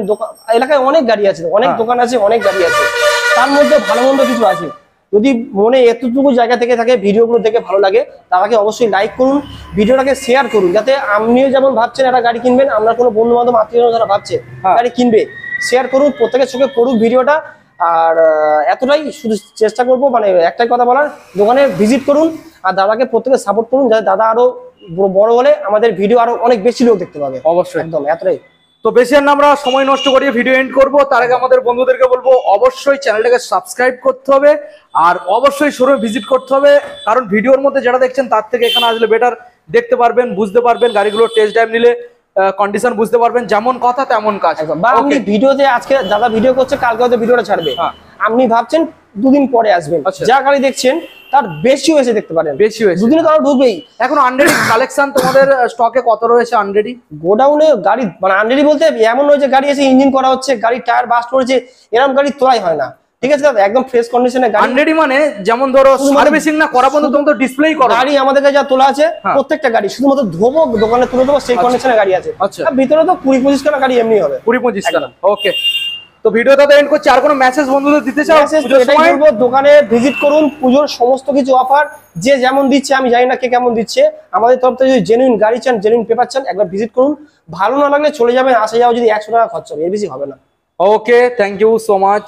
এলাকায় অনেক গাড়ি আছে, অনেক দোকান আছে, অনেক গাড়ি আছে, তার মধ্যে ভালো মন্দ কিছু আছে। যদি মনে এতটুকু জায়গা থেকে থাকে, ভিডিওগুলো দেখে ভালো লাগে, তাকে অবশ্যই লাইক করুন, ভিডিওটাকে শেয়ার করুন, যাতে আপনিও যেমন ভাবছেন একটা গাড়ি কিনবেন, আপনার কোনো বন্ধু বান্ধব আত্মীয় যারা ভাবছে গাড়ি কিনবে, শেয়ার করুন, প্রত্যেকের চোখে পড়ুক ভিডিওটা। আর এতটাই শুধু চেষ্টা করবো, মানে একটাই কথা বলার, দোকানে ভিজিট করুন আর দাদাকে প্রত্যেকে সাপোর্ট করুন, যাতে দাদা আরো বড় হলে আমাদের ভিডিও আরো অনেক বেশি লোক দেখতে পাবে। অবশ্যই একদম এতটাই। তো বেশি আর না আমরা সময় নষ্ট করিয়ে ভিডিও এন্ড করবো, তার আগে আমাদের বন্ধুদেরকে বলবো অবশ্যই চ্যানেলটাকে সাবস্ক্রাইব করতে হবে আর অবশ্যই শোরুমে ভিজিট করতে হবে, কারণ ভিডিওর মধ্যে যেটা দেখছেন তার থেকে এখানে আসলে বেটার দেখতে পারবেন, বুঝতে পারবেন, গাড়িগুলো টেস্ট ড্রাইভ নিলে কন্ডিশন বুঝতে পারবেন, যেমন কথা তেমন কাজ। বা আপনি ভিডিওতে আজকে দাদা ভিডিও করছে, কালকে হয়তো ভিডিওটা ছাড়বে, আপনি ভাবছেন দুদিন পরে আসবেন, যা গাড়ি দেখছেন তার বেশিও এসে দেখতে পারেন, বেশি হয়েছে দুদিনে তো আরো ঢুকবেই। এখন আনরেডি কালেকশন তোমাদের স্টকে কত রয়েছে? আনরেডি গোডাউনে গাড়ি, মানে আনরেডি বলতে এমন নয় যে গাড়ি এসে ইঞ্জিন করা হচ্ছে, গাড়ি টায়ার বাস্ট করেছে, এরকম গাড়ি তোলাই হয় না, ঠিক আছে দাদা, একদম ফ্রেশ কন্ডিশনে গাড়ি। আনরেডি মানে যেমন ধরো সার্ভিসিং না করা পর্যন্ত তুমি তো ডিসপ্লেই করো, গাড়ি আমাদের কাছে যা তোলা আছে প্রত্যেকটা গাড়ি শুধুমাত্র ধোবো, দোকানে তুলে দেবো, সেই কন্ডিশনে গাড়ি আছে। আর ভিতরে তো 20-25 খানা গাড়ি এমনি হবে, 20-25 খানা। ওকে, তো ভিডিওটা এন্ড করছি। আর কোনো মেসেজ বন্ধুদের দিতে চাও? দোকানে ভিজিট করুন, পুজোর সমস্ত কিছু অফার যে যেমন দিচ্ছে, আমি জানি না কে কেমন দিচ্ছে, আমাদের তরফ থেকে যদি জেনুইন গাড়ি চান, জেনুইন পেপার চান, একবার ভিজিট করুন, ভালো না লাগলে চলে যাবেন, আসা যাওয়া যদি 100 টাকা খরচ হবে, এর বেশি হবে না। ওকে, থ্যাংক ইউ সো মাচ।